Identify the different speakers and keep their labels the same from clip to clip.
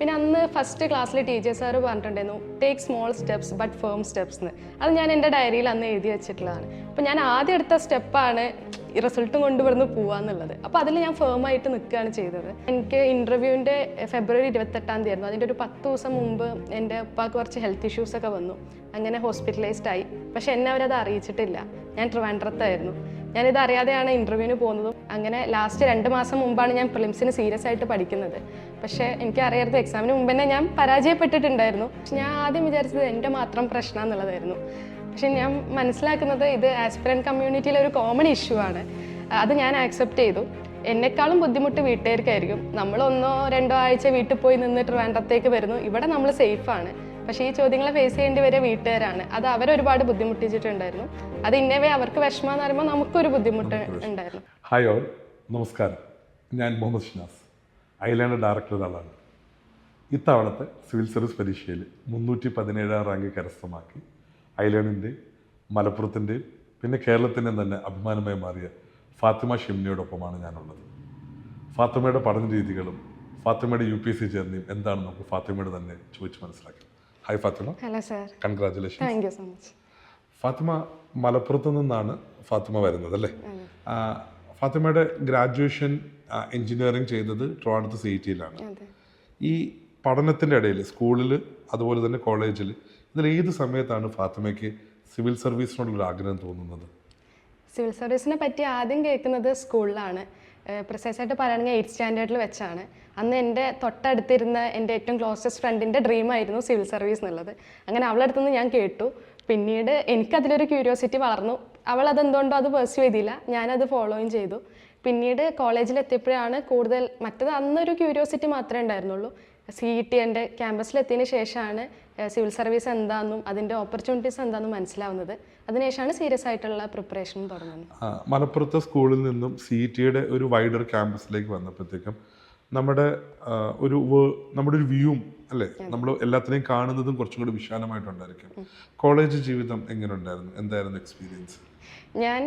Speaker 1: പിന്നെ അന്ന് ഫസ്റ്റ് ക്ലാസ്സിൽ ടീച്ചർ സാറ് പറഞ്ഞിട്ടുണ്ടായിരുന്നു take small steps but firm steps എന്ന്. അത് ഞാൻ എൻ്റെ ഡയറിയിൽ അന്ന് എഴുതി വെച്ചിട്ടുള്ളതാണ്. അപ്പോൾ ഞാൻ ആദ്യം എടുത്ത സ്റ്റെപ്പാണ് റിസൾട്ടും കൊണ്ടുവരുന്നു പോവാന്നുള്ളത്. അപ്പോൾ അതിൽ ഞാൻ ഫേമായിട്ട് നിൽക്കുകയാണ് ചെയ്തത്. എനിക്ക് ഇൻ്റർവ്യൂവിൻ്റെ ഫെബ്രുവരി 28 ആയിരുന്നു. അതിൻ്റെ ഒരു 10 ദിവസം മുമ്പ് എൻ്റെ ഉപ്പാക്ക് കുറച്ച് ഹെൽത്ത് ഇഷ്യൂസൊക്കെ വന്നു. അങ്ങനെ ഹോസ്പിറ്റലൈസ്ഡ് ആയി. പക്ഷെ എന്നെ അവരത് അറിയിച്ചിട്ടില്ല. ഞാൻ ട്രിവാൻഡ്രത്തായിരുന്നു. ഞാനിത് അറിയാതെയാണ് ഇൻ്റർവ്യൂവിന് പോകുന്നതും. അങ്ങനെ ലാസ്റ്റ് 2 മാസം മുമ്പാണ് ഞാൻ പ്രിലിംസിന് സീരിയസ് ആയിട്ട് പഠിക്കുന്നത്. പക്ഷേ എനിക്കറിയാത്ത എക്സാമിന് മുമ്പ് തന്നെ ഞാൻ പരാജയപ്പെട്ടിട്ടുണ്ടായിരുന്നു. പക്ഷെ ഞാൻ ആദ്യം വിചാരിച്ചത് എൻ്റെ മാത്രം പ്രശ്നം എന്നുള്ളതായിരുന്നു. പക്ഷെ ഞാൻ മനസ്സിലാക്കുന്നത് ഇത് ആസ്പിറൻറ്റ് കമ്മ്യൂണിറ്റിയിലെ ഒരു കോമൺ ഇഷ്യൂ ആണ്. അത് ഞാൻ ആക്സെപ്റ്റ് ചെയ്തു. എന്നെക്കാളും ബുദ്ധിമുട്ട് വീട്ടുകാർക്കായിരിക്കും. നമ്മൾ 1-2 ആഴ്ച വീട്ടിൽ പോയി നിന്ന് ട്രിവാൻഡ്രത്തേക്ക് വരുന്നു. ഇവിടെ നമ്മൾ സേഫാണ്. പക്ഷേ ഈ ചോദ്യങ്ങളെ ഫേസ് ചെയ്യേണ്ടി വരെ വീട്ടുകാരാണ്. അത് അവരൊരുപാട് ബുദ്ധിമുട്ടിച്ചിട്ടുണ്ടായിരുന്നു. അത് ഇന്നവേ അവർക്ക് വിഷമം എന്ന് പറയുമ്പോൾ നമുക്കൊരു ബുദ്ധിമുട്ട് ഉണ്ടായിരുന്നു.
Speaker 2: ഹായ് ഓൾ, നമസ്കാരം. ഞാൻ മുഹമ്മദ് ഷിനാസ്, ഐലാൻഡ് ഡയറക്ടർ ഒരാളാണ്. ഇത്തവണത്തെ സിവിൽ സർവീസ് പരീക്ഷയിൽ 317 റാങ്ക് കരസ്ഥമാക്കി ഐലാൻഡിൻ്റെ, മലപ്പുറത്തിൻ്റെയും പിന്നെ കേരളത്തിൻ്റെയും തന്നെ അഭിമാനമായി മാറിയ ഫാത്തിമ ഷിംനയോടൊപ്പമാണ് ഞാനുള്ളത്. ഫാത്തിമയുടെ പഠന രീതികളും ഫാത്തിമയുടെ UPSC ജേർണിയും എന്താണെന്ന് നമുക്ക് ഫാത്തിമയുടെ തന്നെ ചോദിച്ച് മനസ്സിലാക്കാം. Hi Fatima.
Speaker 1: Hello sir.
Speaker 2: Congratulation.
Speaker 1: Thank you so much.
Speaker 2: Fatima മലപ്പുറത്ത് നിന്നാണ് ഫാത്തിമ വരുന്നത് അല്ലേ? ഫാത്തിമയുടെ ഗ്രാജുവേഷൻ എഞ്ചിനീയറിംഗ് ചെയ്തത് ട്രിവാൻഡ്രത്ത് CIT-യിലാണ്. ഈ പഠനത്തിൻ്റെ ഇടയിൽ സ്കൂളിൽ അതുപോലെ തന്നെ കോളേജിൽ ഇതിൽ ഏത് സമയത്താണ് ഫാത്തിമയ്ക്ക് സിവിൽ സർവീസിനോടുള്ള ആഗ്രഹം തോന്നുന്നത്?
Speaker 1: സിവിൽ സർവീസിനെ പറ്റി ആദ്യം കേൾക്കുന്നത് സ്കൂളിലാണ്. പ്രിസൈസായിട്ട് പറയുകയാണെങ്കിൽ 8th സ്റ്റാൻഡേർഡിൽ വെച്ചാണ്. അന്ന് എൻ്റെ തൊട്ടടുത്തിരുന്ന എൻ്റെ ഏറ്റവും ക്ലോസസ്റ്റ് ഫ്രണ്ടിൻ്റെ ഡ്രീമായിരുന്നു സിവിൽ സർവീസ് എന്നുള്ളത്. അങ്ങനെ അവളുടെ അടുത്തുനിന്ന് ഞാൻ കേട്ടു. പിന്നീട് എനിക്കതിലൊരു ക്യൂരിയോസിറ്റി വളർന്നു. അവൾ അതെന്തുകൊണ്ടോ അത് പെർസ്യൂ ചെയ്തില്ല, ഞാനത് ഫോളോയും ചെയ്തു. പിന്നീട് കോളേജിലെത്തിയപ്പോഴാണ് കൂടുതൽ, മറ്റത് അന്നൊരു ക്യൂരിയോസിറ്റി മാത്രമേ ഉണ്ടായിരുന്നുള്ളൂ. CET എൻ്റെ ക്യാമ്പസിലെത്തിയതിന് ശേഷമാണ് സിവിൽ സർവീസ് എന്താണെന്നും അതിൻ്റെ ഓപ്പർച്യൂണിറ്റീസ് എന്താണെന്നും മനസ്സിലാവുന്നത്. അതിനുശേഷമാണ് സീരിയസ് ആയിട്ടുള്ള പ്രിപ്പറേഷൻ തുടങ്ങുന്നത്.
Speaker 2: മലപ്പുറത്തെ സ്കൂളിൽ നിന്നും CET-യുടെ ഒരു വൈഡർ ക്യാമ്പസിലേക്ക് വന്നപ്പോഴത്തേക്കും നമ്മുടെ ഒരു വ്യൂവും അല്ലേ, നമ്മൾ എല്ലാത്തിനെയും കാണുന്നതും കുറച്ചും കൂടി വിശാലമായിട്ടുണ്ടായിരിക്കും. കോളേജ് ജീവിതം എങ്ങനെ ഉണ്ടായിരുന്നു? എന്തായിരുന്നു എക്സ്പീരിയൻസ്?
Speaker 1: ഞാൻ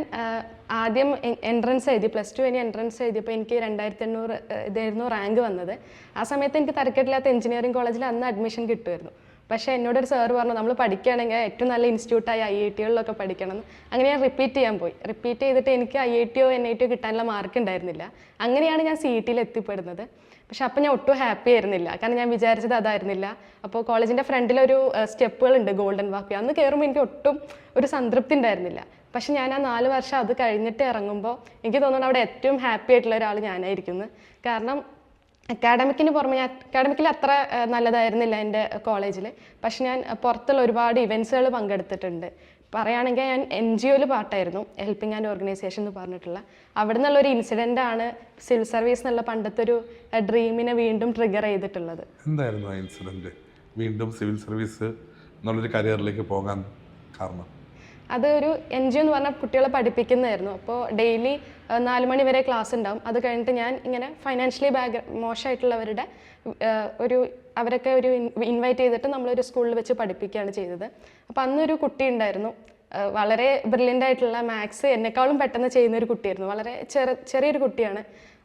Speaker 1: ആദ്യം എൻട്രൻസ് എഴുതി, +2 കഴിഞ്ഞ് എൻട്രൻസ് എഴുതിയപ്പോൾ എനിക്ക് 2800 ഇതായിരുന്നു റാങ്ക് വന്നത്. ആ സമയത്ത് എനിക്ക് തരക്കേടില്ലാത്ത എഞ്ചിനീയറിംഗ് കോളേജിൽ അന്ന് അഡ്മിഷൻ കിട്ടുമായിരുന്നു. പക്ഷേ എന്നോടൊരു സാറ് പറഞ്ഞു, നമ്മൾ പഠിക്കുകയാണെങ്കിൽ ഏറ്റവും നല്ല ഇൻസ്റ്റിറ്റ്യൂട്ടായ IIT-കളിലൊക്കെ പഠിക്കണം. അങ്ങനെ ഞാൻ റിപ്പീറ്റ് ചെയ്യാൻ പോയി. റിപ്പീറ്റ് ചെയ്തിട്ട് എനിക്ക് IIT-യോ NIT-യോ കിട്ടാനുള്ള മാർക്ക് ഉണ്ടായിരുന്നില്ല. അങ്ങനെയാണ് ഞാൻ CET-യിൽ എത്തിപ്പെടുന്നത്. പക്ഷെ അപ്പം ഞാൻ ഒട്ടും ഹാപ്പി ആയിരുന്നില്ല, കാരണം ഞാൻ വിചാരിച്ചത് അതായിരുന്നില്ല. അപ്പോൾ കോളേജിൻ്റെ ഫ്രണ്ടിലൊരു സ്റ്റെപ്പുകളുണ്ട്, ഗോൾഡൻ വാക്ക്. അന്ന് കയറുമ്പോൾ എനിക്ക് ഒട്ടും ഒരു സംതൃപ്തി ഉണ്ടായിരുന്നില്ല. പക്ഷെ ഞാൻ ആ 4 വർഷം അത് കഴിഞ്ഞിട്ട് ഇറങ്ങുമ്പോൾ എനിക്ക് തോന്നുന്നു അവിടെ ഏറ്റവും ഹാപ്പി ആയിട്ടുള്ള ഒരാൾ ഞാനായിരിക്കുന്നു. കാരണം അക്കാഡമിക്കിന് പുറമെ, ഞാൻ അക്കാഡമിക്കിൽ അത്ര നല്ലതായിരുന്നില്ല എൻ്റെ കോളേജിൽ. പക്ഷെ ഞാൻ പുറത്തുള്ള ഒരുപാട് ഇവൻറ്റ്സുകൾ പങ്കെടുത്തിട്ടുണ്ട്. പറയുകയാണെങ്കിൽ ഞാൻ NGO-യിൽ പാട്ടായിരുന്നു, ഹെൽപ്പിംഗ് ആൻഡ് ഓർഗനൈസേഷൻ എന്ന് പറഞ്ഞിട്ടുള്ള. അവിടെ നിന്നുള്ളൊരു ഇൻസിഡൻ്റാണ് സിവിൽ സർവീസ് എന്നുള്ള പണ്ടത്തെ ഒരു ഡ്രീമിനെ വീണ്ടും ട്രിഗർ ചെയ്തിട്ടുള്ളത്.
Speaker 2: എന്തായിരുന്നു ആ ഇൻസിഡൻറ്റ്, വീണ്ടും സിവിൽ സർവീസ് എന്നുള്ളൊരു കരിയറിലേക്ക് പോകാൻ കാരണം?
Speaker 1: അത് ഒരു NGO എന്ന് പറഞ്ഞാൽ കുട്ടികളെ പഠിപ്പിക്കുന്നതായിരുന്നു. അപ്പോൾ ഡെയിലി 4 മണി വരെ ക്ലാസ് ഉണ്ടാവും. അത് കഴിഞ്ഞിട്ട് ഞാൻ ഇങ്ങനെ ഫൈനാൻഷ്യലി മോശമായിട്ടുള്ളവരുടെ അവരൊക്കെ ഒരു ഇൻവൈറ്റ് ചെയ്തിട്ട് നമ്മളൊരു സ്കൂളിൽ വെച്ച് പഠിപ്പിക്കുകയാണ് ചെയ്തത്. അപ്പോൾ അന്നൊരു കുട്ടി ഉണ്ടായിരുന്നു, വളരെ ബ്രില്യൻ്റ് ആയിട്ടുള്ള, മാത്സ് എന്നെക്കാളും പെട്ടെന്ന് ചെയ്യുന്ന ഒരു കുട്ടിയായിരുന്നു. വളരെ ചെറിയൊരു കുട്ടിയാണ്.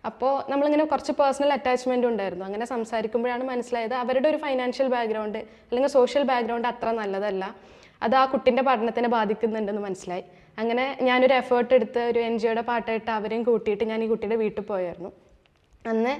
Speaker 1: അപ്പോൾ നമ്മളിങ്ങനെ കുറച്ച് പേഴ്സണൽ അറ്റാച്ച്മെൻറ്റും ഉണ്ടായിരുന്നു. അങ്ങനെ സംസാരിക്കുമ്പോഴാണ് മനസ്സിലായത് അവരുടെ ഒരു ഫൈനാൻഷ്യൽ ബാക്ക്ഗ്രൗണ്ട് അല്ലെങ്കിൽ സോഷ്യൽ ബാക്ക്ഗ്രൗണ്ട് അത്ര നല്ലതല്ല, അത് ആ കുട്ടീൻ്റെ പഠനത്തിനെ ബാധിക്കുന്നുണ്ടെന്ന് മനസ്സിലായി. അങ്ങനെ ഞാനൊരു എഫേർട്ട് എടുത്ത് ഒരു NGO-യുടെ പാട്ടായിട്ട് അവരെയും കൂട്ടിയിട്ട് ഞാൻ ഈ കുട്ടിയുടെ വീട്ടിൽ പോയായിരുന്നു. അന്ന്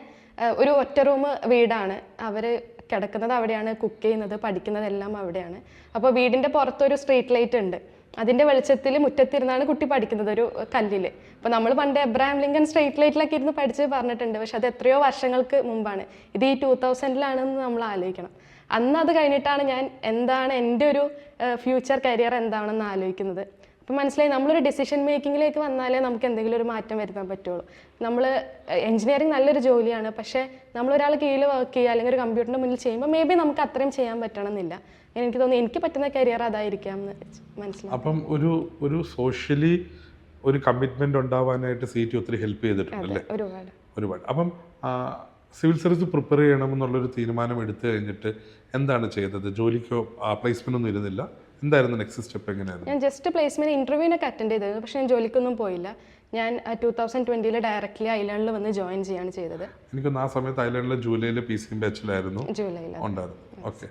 Speaker 1: ഒരു ഒറ്റ റൂം വീടാണ്, അവർ കിടക്കുന്നത് അവിടെയാണ്, കുക്ക് ചെയ്യുന്നത് പഠിക്കുന്നതെല്ലാം അവിടെയാണ്. അപ്പോൾ വീടിൻ്റെ പുറത്തൊരു സ്ട്രീറ്റ് ലൈറ്റ് ഉണ്ട്. അതിൻ്റെ വെളിച്ചത്തിൽ മുറ്റത്തിരുന്നാണ് കുട്ടി പഠിക്കുന്നത്, ഒരു കല്ലിൽ. അപ്പോൾ നമ്മൾ പണ്ട് എബ്രഹാം ലിങ്കൺ സ്ട്രീറ്റ് ലൈറ്റിലൊക്കെ ഇരുന്ന് പഠിച്ച് പറഞ്ഞിട്ടുണ്ട്. പക്ഷെ അത് എത്രയോ വർഷങ്ങൾക്ക് മുമ്പാണ്. ഇത് ഈ 2000-ലാണെന്ന് നമ്മൾ ആലോചിക്കണം. അന്ന് അത് കഴിഞ്ഞിട്ടാണ് ഞാൻ എന്താണ് എൻ്റെ ഒരു ഫ്യൂച്ചർ കരിയർ എന്താണെന്ന് ആലോചിക്കുന്നത്. അപ്പം മനസ്സിലായി, നമ്മളൊരു ഡിസിഷൻ മേക്കിങ്ങിലേക്ക് വന്നാലേ നമുക്ക് എന്തെങ്കിലും ഒരു മാറ്റം വരുത്താൻ പറ്റുള്ളൂ. നമ്മൾ എഞ്ചിനീയറിംഗ് നല്ലൊരു ജോലിയാണ്, പക്ഷേ നമ്മളൊരാൾ കീഴിൽ വർക്ക് ചെയ്യുക അല്ലെങ്കിൽ ഒരു കമ്പ്യൂട്ടറിൻ്റെ മുന്നിൽ ചെയ്യുമ്പോൾ മേ ബി നമുക്ക് അത്രയും ചെയ്യാൻ പറ്റണമെന്നില്ല. എനിക്ക് തോന്നുന്നു എനിക്ക് പറ്റുന്ന കരിയർ അതായിരിക്കാം എന്ന് മനസ്സിലായി.
Speaker 2: അപ്പം ഒരു സോഷ്യലി ഒരു കമ്മിറ്റ്മെന്റ് ഉണ്ടാവാനായിട്ട് CET ഒത്തിരി ഹെൽപ്പ് ചെയ്തിട്ടുണ്ടല്ലേ? ഒരുപാട്. അപ്പം സിവിൽ സർവീസ് പ്രിപ്പയർ ചെയ്യണമെന്നുള്ളൊരു തീരുമാനം എടുത്തു കഴിഞ്ഞിട്ട് എന്താണ് ചെയ്തത്? ജോലിക്കോ പ്ലേസ്മെന്റ് ഒന്നും ഇരുന്നില്ല? എന്തായിരുന്നു നെക്സ്റ്റ് സ്റ്റെപ്പ്? എങ്ങനെയായിരുന്നു?
Speaker 1: ഞാൻ ജസ്റ്റ് പ്ലേസ്മെന്റ് ഇന്റർവ്യൂവിനൊക്കെ അറ്റൻഡ് ചെയ്തിരുന്നു, പക്ഷെ ഞാൻ ജോലിക്കൊന്നും പോയില്ല. ഞാൻ 2020 ഡയറക്റ്റ്ലി ഐലൻഡിൽ വന്ന് ജോയിൻ ചെയ്യാണ് ചെയ്തത്.
Speaker 2: എനിക്കൊന്ന് ആ സമയത്ത് ഐലൻഡിലെ ജൂലൈയിലെ PCM ബാച്ചിലായിരുന്നു
Speaker 1: ജൂലൈയിൽ
Speaker 2: ഉണ്ടായിരുന്നു. ഓക്കെ,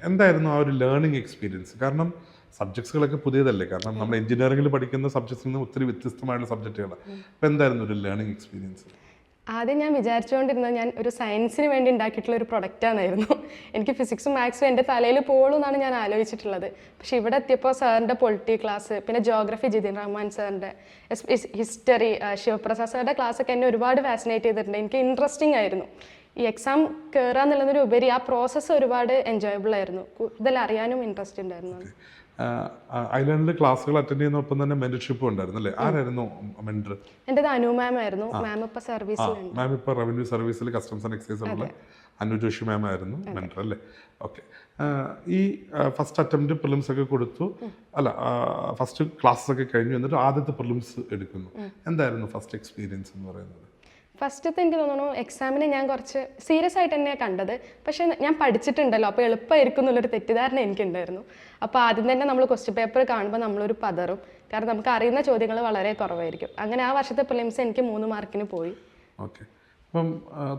Speaker 2: എന്തായിരുന്നു ആ ഒരു ലേണിംഗ് എക്സ്പീരിയൻസ്? കാരണം സബ്ജക്ട്സുകളൊക്കെ പുതിയതല്ലേ, കാരണം നമ്മൾ എഞ്ചിനീയറിംഗിൽ പഠിക്കുന്ന സബ്ജക്ട്സിൽ നിന്ന് ഒത്തിരി വ്യത്യസ്തമായുള്ള സബ്ജക്റ്റുകളാണ്. അപ്പോൾ എന്തായിരുന്നു ഒരു ലേണിംഗ് എക്സ്പീരിയൻസ്?
Speaker 1: ആദ്യം ഞാൻ വിചാരിച്ചുകൊണ്ടിരുന്നത് ഞാൻ ഒരു സയൻസിന് വേണ്ടി ഉണ്ടാക്കിയിട്ടുള്ള ഒരു പ്രൊഡക്റ്റാണെന്നായിരുന്നു. എനിക്ക് ഫിസിക്സും മാത്സും എൻ്റെ തലയിൽ പോളൂ എന്നാണ് ഞാൻ ആലോചിച്ചിട്ടുള്ളത്. പക്ഷേ ഇവിടെ എത്തിയപ്പോൾ സാറിൻ്റെ പൊളിറ്റി ക്ലാസ്, പിന്നെ ജോഗ്രഫി ജിതിൻ റഹ്മാൻ സാറിൻ്റെ, ഹിസ്റ്ററി ശിവപ്രസാദ് സാറിൻ്റെ ക്ലാസ്സൊക്കെ എന്നെ ഒരുപാട് ഫാസിനേറ്റ് ചെയ്തിട്ടുണ്ട്. എനിക്ക് ഇൻട്രസ്റ്റിംഗ് ആയിരുന്നു. ഈ എക്സാം കയറുക എന്നുള്ളതിനുപരി ആ പ്രോസസ്സ് ഒരുപാട് എൻജോയബിൾ ആയിരുന്നു. കൂടുതൽ അറിയാനും ഇൻട്രസ്റ്റ് ഉണ്ടായിരുന്നു.
Speaker 2: ഐലൻഡിൽ ക്ലാസ്സുകൾ അറ്റൻഡ് ചെയ്യുന്നൊപ്പം തന്നെ മെന്റർഷിപ്പും ഉണ്ടായിരുന്നു അല്ലേ? ആരായിരുന്നു മെന്റർ?
Speaker 1: എൻ്റെത് അനു മാം ആയിരുന്നു. മാം ഇപ്പോൾ സർവീസിലുണ്ട്.
Speaker 2: മാം ഇപ്പോൾ റവന്യൂ സർവീസിൽ കസ്റ്റംസ് ആൻഡ് എക്സൈസ് ഉള്ള അനു ജോഷി മാം ആയിരുന്നു മെന്റർ അല്ലേ? ഓക്കെ, ഈ ഫസ്റ്റ് അറ്റംപ്റ്റ് പ്രിലിംസ് ഒക്കെ കൊടുത്തു അല്ല, ഫസ്റ്റ് ക്ലാസ്സസ് ഒക്കെ കഴിഞ്ഞു, എന്നിട്ട് ആദ്യത്തെ പ്രിലിംസ് എടുക്കുന്നു. എന്തായിരുന്നു ഫസ്റ്റ് എക്സ്പീരിയൻസ് എന്ന് പറയുന്നത്?
Speaker 1: ഫസ്റ്റത്തെ എനിക്ക് തോന്നുന്നു എക്സാമിനെ ഞാൻ കുറച്ച് സീരിയസ് ആയിട്ട് തന്നെയാണ് കണ്ടത്. പക്ഷേ ഞാൻ പഠിച്ചിട്ടുണ്ടല്ലോ, അപ്പോൾ എളുപ്പമായിരിക്കും എന്നുള്ളൊരു തെറ്റിദ്ധാരണ എനിക്കുണ്ടായിരുന്നു. അപ്പോൾ ആദ്യം തന്നെ നമ്മൾ ക്വസ്റ്റ്യൻ പേപ്പർ കാണുമ്പോൾ നമ്മളൊരു പതറും, കാരണം നമുക്ക് അറിയുന്ന ചോദ്യങ്ങൾ വളരെ കുറവായിരിക്കും. അങ്ങനെ ആ വർഷത്തെ പ്രിലിംസ് എനിക്ക് 3 മാർക്കിന് പോയി.
Speaker 2: ഓക്കെ, അപ്പം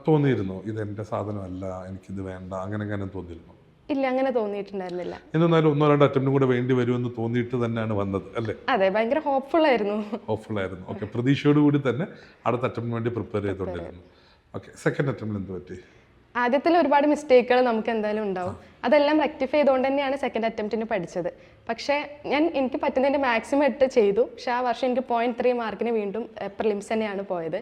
Speaker 2: തോന്നിയിരുന്നു ഇതെൻ്റെ സാധനമല്ല, എനിക്കിത് വേണ്ട, അങ്ങനെ തോന്നിയിരുന്നു?
Speaker 1: ഇല്ല, അങ്ങനെ തോന്നിയിട്ടുണ്ടായിരുന്നില്ല.
Speaker 2: എന്നാലും 1-2 അറ്റംപ്റ്റും കൂടെ വേണ്ടി വരുമെന്ന് തോന്നിയിട്ട് തന്നെയാണ് വന്നത് അല്ലേ?
Speaker 1: അതെ, ഭയങ്കര ഹോപ്പ്ഫുൾ ആയിരുന്നു.
Speaker 2: ഓക്കെ, പ്രതീക്ഷയോട് കൂടി തന്നെ അടുത്ത അറ്റംപ്റ്റിന് വേണ്ടി പ്രിപ്പയർ ചെയ്തുകൊണ്ടിരുന്നു. ഓക്കെ, സെക്കൻഡ് അറ്റംപ്റ്റിൽ എന്ത് പറ്റി?
Speaker 1: ആദ്യത്തിൽ ഒരുപാട് മിസ്റ്റേക്കുകൾ നമുക്ക് എന്തായാലും ഉണ്ടാവും. അതെല്ലാം റെക്ടിഫൈ ചെയ്തുകൊണ്ട് തന്നെയാണ് സെക്കൻഡ് അറ്റംപ്റ്റിന് പഠിച്ചത്. പക്ഷേ എനിക്ക് പറ്റുന്നതിൻ്റെ മാക്സിമം ഇട്ട് ചെയ്തു. പക്ഷേ ആ വർഷം എനിക്ക് 0.3 മാർക്കിന് വീണ്ടും പ്രിലിംസ് തന്നെയാണ് പോയത്.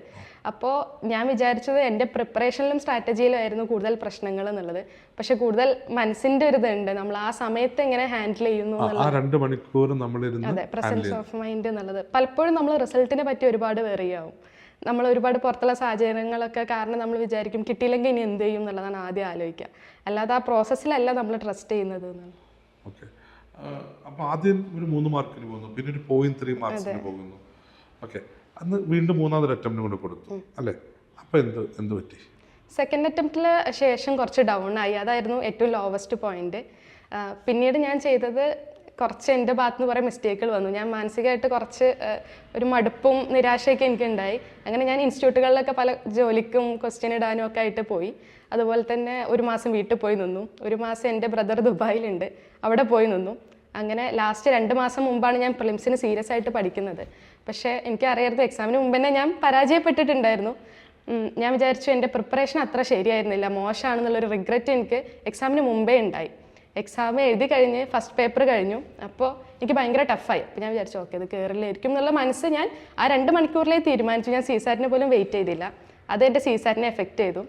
Speaker 1: അപ്പോൾ ഞാൻ വിചാരിച്ചത് എൻ്റെ പ്രിപ്പറേഷനിലും സ്ട്രാറ്റജിയിലും ആയിരുന്നു കൂടുതൽ പ്രശ്നങ്ങൾ എന്നുള്ളത്. പക്ഷെ കൂടുതൽ മനസ്സിൻ്റെ ഒരു ഇതുണ്ട്, നമ്മൾ ആ സമയത്ത് എങ്ങനെ ഹാൻഡിൽ ചെയ്യുന്നു എന്നുള്ളത്.
Speaker 2: 2 മണിക്കൂർ
Speaker 1: അതെ, പ്രസൻസ് ഓഫ് മൈൻഡ് എന്നുള്ളത്. പലപ്പോഴും നമ്മൾ റിസൾട്ടിനെ പറ്റി ഒരുപാട് വെറിയാവും. നമ്മൾ ഒരുപാട് പുറത്തുള്ള സാഹചര്യങ്ങളൊക്കെ കാരണം നമ്മൾ വിചാരിക്കും കിട്ടിയില്ലെങ്കിൽ ഇനി എന്ത് ചെയ്യും എന്നുള്ളതാണ് ആദ്യം ആലോചിക്കുക. അല്ലാതെ ആ പ്രോസസ്സിലല്ല നമ്മൾ ട്രസ്റ്റ് ചെയ്യുന്നത് എന്നാണ്.
Speaker 2: ഓക്കെ, അപ്പോൾ ആദ്യം ഒരു 3 മാർക്കിന് പോകുന്നു, പിന്നെ ഒരു 0.3 മാർക്സിന് പോകുന്നു. ഓക്കെ, അന്ന് വീണ്ടും 3ാമതൊരു അറ്റംപ്റ്റും കൂടെ കൊടുത്തു അല്ലേ? അപ്പോൾ എന്ത് പറ്റി?
Speaker 1: സെക്കൻഡ് അറ്റംപ്റ്റിൽ ശേഷം കുറച്ച് ഡൗൺ ആയി. അതായിരുന്നു ഏറ്റവും ലോവസ്റ്റ് പോയിന്റ്. പിന്നീട് ഞാൻ ചെയ്തത് കുറച്ച് എൻ്റെ ഭാഗത്ത് നിന്ന് കുറേ മിസ്റ്റേക്കുകൾ വന്നു. ഞാൻ മാനസികമായിട്ട് കുറച്ച് ഒരു മടുപ്പും നിരാശയൊക്കെ എനിക്കുണ്ടായി. അങ്ങനെ ഞാൻ ഇൻസ്റ്റിറ്റ്യൂട്ടുകളിലൊക്കെ പല ജോലിക്കും ക്വസ്റ്റ്യൻ ഇടാനും ഒക്കെ ആയിട്ട് പോയി. അതുപോലെ തന്നെ 1 മാസം വീട്ടിൽ പോയി നിന്നു. 1 മാസം എൻ്റെ ബ്രദർ ദുബായിലുണ്ട്, അവിടെ പോയി നിന്നു. അങ്ങനെ ലാസ്റ്റ് 2 മാസം മുമ്പാണ് ഞാൻ പ്രിലിംസിന് സീരിയസ് ആയിട്ട് പഠിക്കുന്നത്. പക്ഷേ എനിക്കറിയായിരുന്നു എക്സാമിന് മുമ്പ് തന്നെ ഞാൻ പരാജയപ്പെട്ടിട്ടുണ്ടായിരുന്നു. ഞാൻ വിചാരിച്ചു എൻ്റെ പ്രിപ്പറേഷൻ അത്ര ശരിയായിരുന്നില്ല, മോശമാണെന്നുള്ളൊരു റിഗ്രറ്റ് എനിക്ക് എക്സാമിന് മുമ്പേ ഉണ്ടായി. എക്സാം എഴുതി കഴിഞ്ഞ് ഫസ്റ്റ് പേപ്പർ കഴിഞ്ഞു. അപ്പോൾ എനിക്ക് ഭയങ്കര ടഫായി. അപ്പോൾ ഞാൻ വിചാരിച്ചു ഓക്കെ ഇത് കയറില്ലായിരിക്കും എന്നുള്ള മനസ്സ് ഞാൻ ആ 2 മണിക്കൂറിലേ തീരുമാനിച്ചു. ഞാൻ CSAT പോലും വെയിറ്റ് ചെയ്തില്ല. അത് എൻ്റെ CSAT എഫക്റ്റ് ചെയ്തു.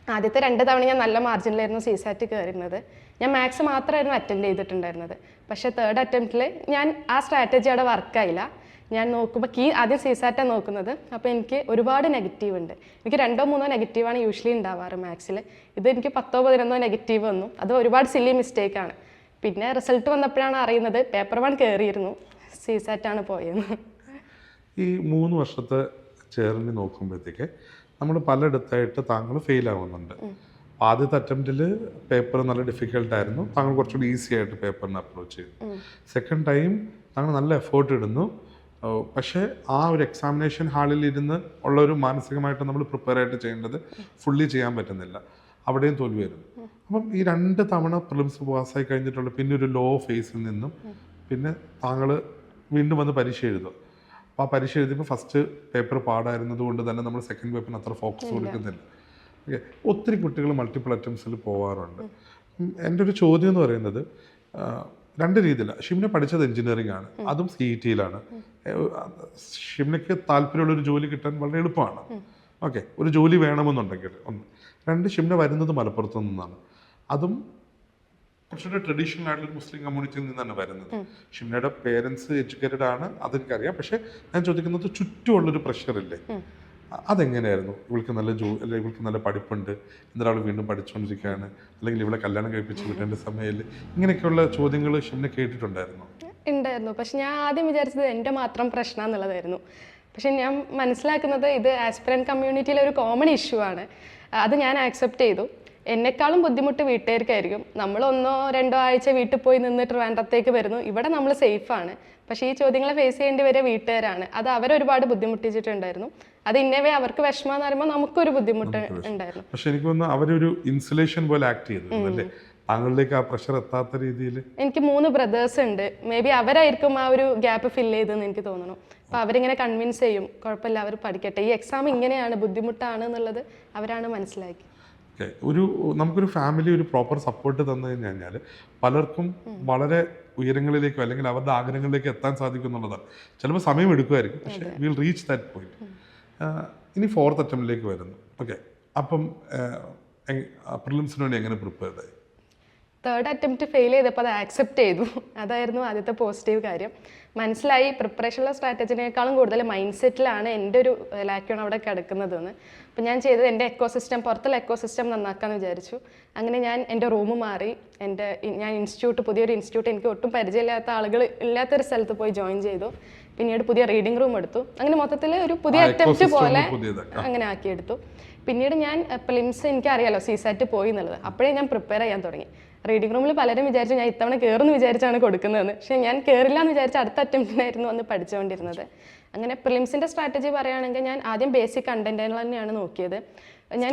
Speaker 1: ആദ്യത്തെ 2 തവണ ഞാൻ നല്ല മാർജിനിലായിരുന്നു CSAT കയറുന്നത്. ഞാൻ മാത്സ് മാത്രമായിരുന്നു അറ്റൻഡ് ചെയ്തിട്ടുണ്ടായിരുന്നത്. പക്ഷേ തേർഡ് അറ്റംപ്റ്റിൽ ഞാൻ ആ സ്ട്രാറ്റജി അവിടെ വർക്കായില്ല. ഞാൻ നോക്കുമ്പോൾ ആദ്യം CSAT നോക്കുന്നത്. അപ്പോൾ എനിക്ക് ഒരുപാട് നെഗറ്റീവ് ഉണ്ട്. എനിക്ക് 2-3 നെഗറ്റീവാണ് യൂഷ്വലി ഉണ്ടാവാറ് മാത്സിൽ. ഇത് എനിക്ക് 10-11 നെഗറ്റീവ് വന്നു. അത് ഒരുപാട് സില്ലി മിസ്റ്റേക്കാണ്. പിന്നെ റിസൾട്ട് വന്നപ്പോഴാണ് അറിയുന്നത് പേപ്പർ 1 കയറിയിരുന്നു, CSAT ആണ് പോയെന്ന്.
Speaker 2: ഈ 3 വർഷത്തെ ജേർണി നോക്കുമ്പോഴത്തേക്ക് നമ്മൾ പലയിടത്തായിട്ട് താങ്കൾ ഫെയിൽ ആവുന്നുണ്ട്. ആദ്യത്തെ അറ്റംപ്റ്റിൽ പേപ്പർ നല്ല ഡിഫിക്കൽട്ടായിരുന്നു, താങ്കൾ കുറച്ചുകൂടി ഈസി ആയിട്ട് പേപ്പറിനെ അപ്രോച്ച് ചെയ്തു. സെക്കൻഡ് ടൈം താങ്കൾ നല്ല എഫേർട്ട് ഇടുന്നു. പക്ഷേ ആ ഒരു എക്സാമിനേഷൻ ഹാളിൽ ഇരുന്ന് ഉള്ള ഒരു മാനസികമായിട്ട് നമ്മൾ പ്രിപ്പയർ ആയിട്ട് ചെയ്യേണ്ടത് ഫുള്ളി ചെയ്യാൻ പറ്റുന്നില്ല, അവിടെയും തോൽവി വരുന്നു. അപ്പം ഈ 2 തവണ പ്രിലിംസ് പാസ്സായി കഴിഞ്ഞിട്ടുള്ള പിന്നെ ഒരു ലോ ഫേസിൽ നിന്നും പിന്നെ താങ്കൾ വീണ്ടും വന്ന് പരീക്ഷ എഴുതുക. അപ്പോൾ ആ പരീക്ഷ എഴുതിയപ്പോൾ ഫസ്റ്റ് പേപ്പർ പാടായിരുന്നത് കൊണ്ട് തന്നെ നമ്മൾ സെക്കൻഡ് പേപ്പറിന് അത്ര ഫോക്കസ് കൊടുക്കുന്നില്ല. ഓക്കെ, ഒത്തിരി കുട്ടികൾ മൾട്ടിപ്പിൾ അറ്റംപ്റ്റ്സിൽ പോകാറുണ്ട്. എൻ്റെ ഒരു ചോദ്യം എന്ന് പറയുന്നത് 2 രീതിയിലാണ്. ഷിംന പഠിച്ചത് എഞ്ചിനീയറിംഗ് ആണ്, അതും CET-യിലാണ്. ഷിംനയ്ക്ക് താല്പര്യമുള്ളൊരു ജോലി കിട്ടാൻ വളരെ എളുപ്പമാണ്. ഓക്കെ, ഒരു ജോലി വേണമെന്നുണ്ടെങ്കിൽ 1. 2, ഷിംന വരുന്നത് മലപ്പുറത്ത് നിന്നാണ്, അതും കുറച്ചുകൂടെ ട്രഡീഷണൽ ആയിട്ടുള്ള മുസ്ലിം കമ്മ്യൂണിറ്റിയിൽ നിന്നാണ് വരുന്നത്. ഷിംനയുടെ പേരൻസ് എഡ്യൂക്കേറ്റഡ് ആണ്, അതെനിക്കറിയാം. പക്ഷേ ഞാൻ ചോദിക്കുന്നത് ചുറ്റുമുള്ളൊരു പ്രഷറില്ലേ, അതെങ്ങനെയായിരുന്നു? ഇവൾക്ക് നല്ല ഇവൾക്ക് നല്ല പഠിപ്പുണ്ട്, എന്തൊരാൾ വീണ്ടും പഠിച്ചുകൊണ്ടിരിക്കുകയാണ്, അല്ലെങ്കിൽ ഇവളെ കല്യാണം കഴിപ്പിച്ച് വിടേണ്ട സമയമില്ല, ഇങ്ങനെയൊക്കെയുള്ള ചോദ്യങ്ങൾ ഷിംന കേട്ടിട്ടുണ്ടായിരുന്നു?
Speaker 1: ഉണ്ടായിരുന്നു. പക്ഷെ ഞാൻ ആദ്യം വിചാരിച്ചത് എൻ്റെ മാത്രം പ്രശ്നം എന്നുള്ളതായിരുന്നു. പക്ഷെ ഞാൻ മനസ്സിലാക്കുന്നത് ഇത് ആസ്പിറൻറ്റ് കമ്മ്യൂണിറ്റിയിലെ ഒരു കോമൺ ഇഷ്യൂ ആണ്. അത് ഞാൻ ആക്സെപ്റ്റ് ചെയ്തു. എന്നെക്കാളും ബുദ്ധിമുട്ട് വീട്ടുകാർക്കായിരിക്കും. നമ്മൾ 1-2 ആഴ്ച വീട്ടിൽ പോയി നിന്നിട്ട് ട്രിവാൻഡ്രത്തേക്ക് വരുന്നു, ഇവിടെ നമ്മൾ സേഫാണ്. പക്ഷേ ഈ ചോദ്യങ്ങളെ ഫേസ് ചെയ്യേണ്ടി വരെ വീട്ടുകാരാണ്. അത് അവരൊരുപാട് ബുദ്ധിമുട്ടിച്ചിട്ടുണ്ടായിരുന്നു. അത് ഇന്നവേ അവർക്ക് വിഷമം എന്ന് പറയുമ്പോൾ നമുക്കൊരു ബുദ്ധിമുട്ട് ഉണ്ടായിരുന്നു.
Speaker 2: പക്ഷെ എനിക്ക് തോന്നുന്നു അവരൊരു ഇൻസുലേഷൻ പോലെ ആക്ട് ചെയ്തു അല്ലേ, താങ്കളിലേക്ക് ആ പ്രഷർ എത്താത്ത രീതിയിൽ. എനിക്ക്
Speaker 1: 3 ബ്രദേഴ്സ് ഉണ്ട്. മേ ബി അവരായിരിക്കും ആ ഒരു ഗ്യാപ്പ് ഫില്ല് ചെയ്തെന്ന് എനിക്ക് തോന്നുന്നു. അപ്പോൾ അവരിങ്ങനെ കൺവിൻസ് ചെയ്യും, കുഴപ്പമില്ല അവർ പഠിക്കട്ടെ, ഈ എക്സാം ഇങ്ങനെയാണ് ബുദ്ധിമുട്ടാണ് എന്നുള്ളത് അവരാണ് മനസ്സിലാക്കി.
Speaker 2: നമുക്കൊരു ഫാമിലി ഒരു പ്രോപ്പർ സപ്പോർട്ട് തന്നു കഴിഞ്ഞാൽ പലർക്കും വളരെ ഉയരങ്ങളിലേക്കോ അല്ലെങ്കിൽ അവരുടെ ആഗ്രഹങ്ങളിലേക്ക് എത്താൻ സാധിക്കും എന്നുള്ളതാണ്. ചിലപ്പോൾ സമയം എടുക്കുമായിരിക്കും, പക്ഷേ വിൽ റീച്ച് ദാറ്റ് പോയിന്റ്. ഇനി 4th അറ്റംപ്റ്റിലേക്ക് വരുന്നു. ഓക്കെ, അപ്പം പ്രിലിംസിന് വേണ്ടി എങ്ങനെ പ്രിപ്പയർ ആയി?
Speaker 1: 3rd അറ്റംപ്റ്റ് ഫെയിൽ ചെയ്തപ്പോൾ അത് ആക്സെപ്റ്റ് ചെയ്തു. അതായിരുന്നു ആദ്യത്തെ പോസിറ്റീവ് കാര്യം. മനസ്സിലായി പ്രിപ്പറേഷനുള്ള സ്ട്രാറ്റജിനേക്കാളും കൂടുതൽ മൈൻഡ് സെറ്റിലാണ് എൻ്റെ ഒരു ലാക്യൂൺ അവിടെ കിടക്കുന്നതെന്ന്. അപ്പോൾ ഞാൻ ചെയ്തത് എൻ്റെ എക്കോസിസ്റ്റം, പുറത്തുള്ള എക്കോസിസ്റ്റം നന്നാക്കാമെന്ന് വിചാരിച്ചു. അങ്ങനെ ഞാൻ എൻ്റെ റൂം മാറി, ഞാൻ പുതിയൊരു ഇൻസ്റ്റിറ്റ്യൂട്ട്, എനിക്ക് ഒട്ടും പരിചയമില്ലാത്ത ആളുകൾ ഇല്ലാത്തൊരു സ്ഥലത്ത് പോയി ജോയിൻ ചെയ്തു. പിന്നീട് പുതിയ റീഡിംഗ് റൂം എടുത്തു. അങ്ങനെ മൊത്തത്തിൽ ഒരു പുതിയ അറ്റംപ്റ്റ് പോലെ അങ്ങനെ ആക്കിയെടുത്തു. പിന്നീട് ഞാൻ പ്രിലിംസ്, എനിക്കറിയാലോ CSAT പോയി എന്നുള്ളത്, അപ്പോഴേ ഞാൻ പ്രിപ്പയർ ചെയ്യാൻ തുടങ്ങി. റീഡിംഗ് റൂമിൽ പലരും വിചാരിച്ചു ഞാൻ ഇത്തവണ കയറുമെന്ന് വിചാരിച്ചാണ് കൊടുക്കുന്നതെന്ന്. പക്ഷേ ഞാൻ കയറില്ല എന്ന് വിചാരിച്ച അടുത്ത അറ്റംപ്റ്റിനായിരുന്നു വന്ന് പഠിച്ചുകൊണ്ടിരുന്നത്. അങ്ങനെ പ്രിലിംസിൻ്റെ സ്ട്രാറ്റജി പറയുകയാണെങ്കിൽ ഞാൻ ആദ്യം ബേസിക് കണ്ടന്റുകൾ തന്നെയാണ് നോക്കിയത്. ഞാൻ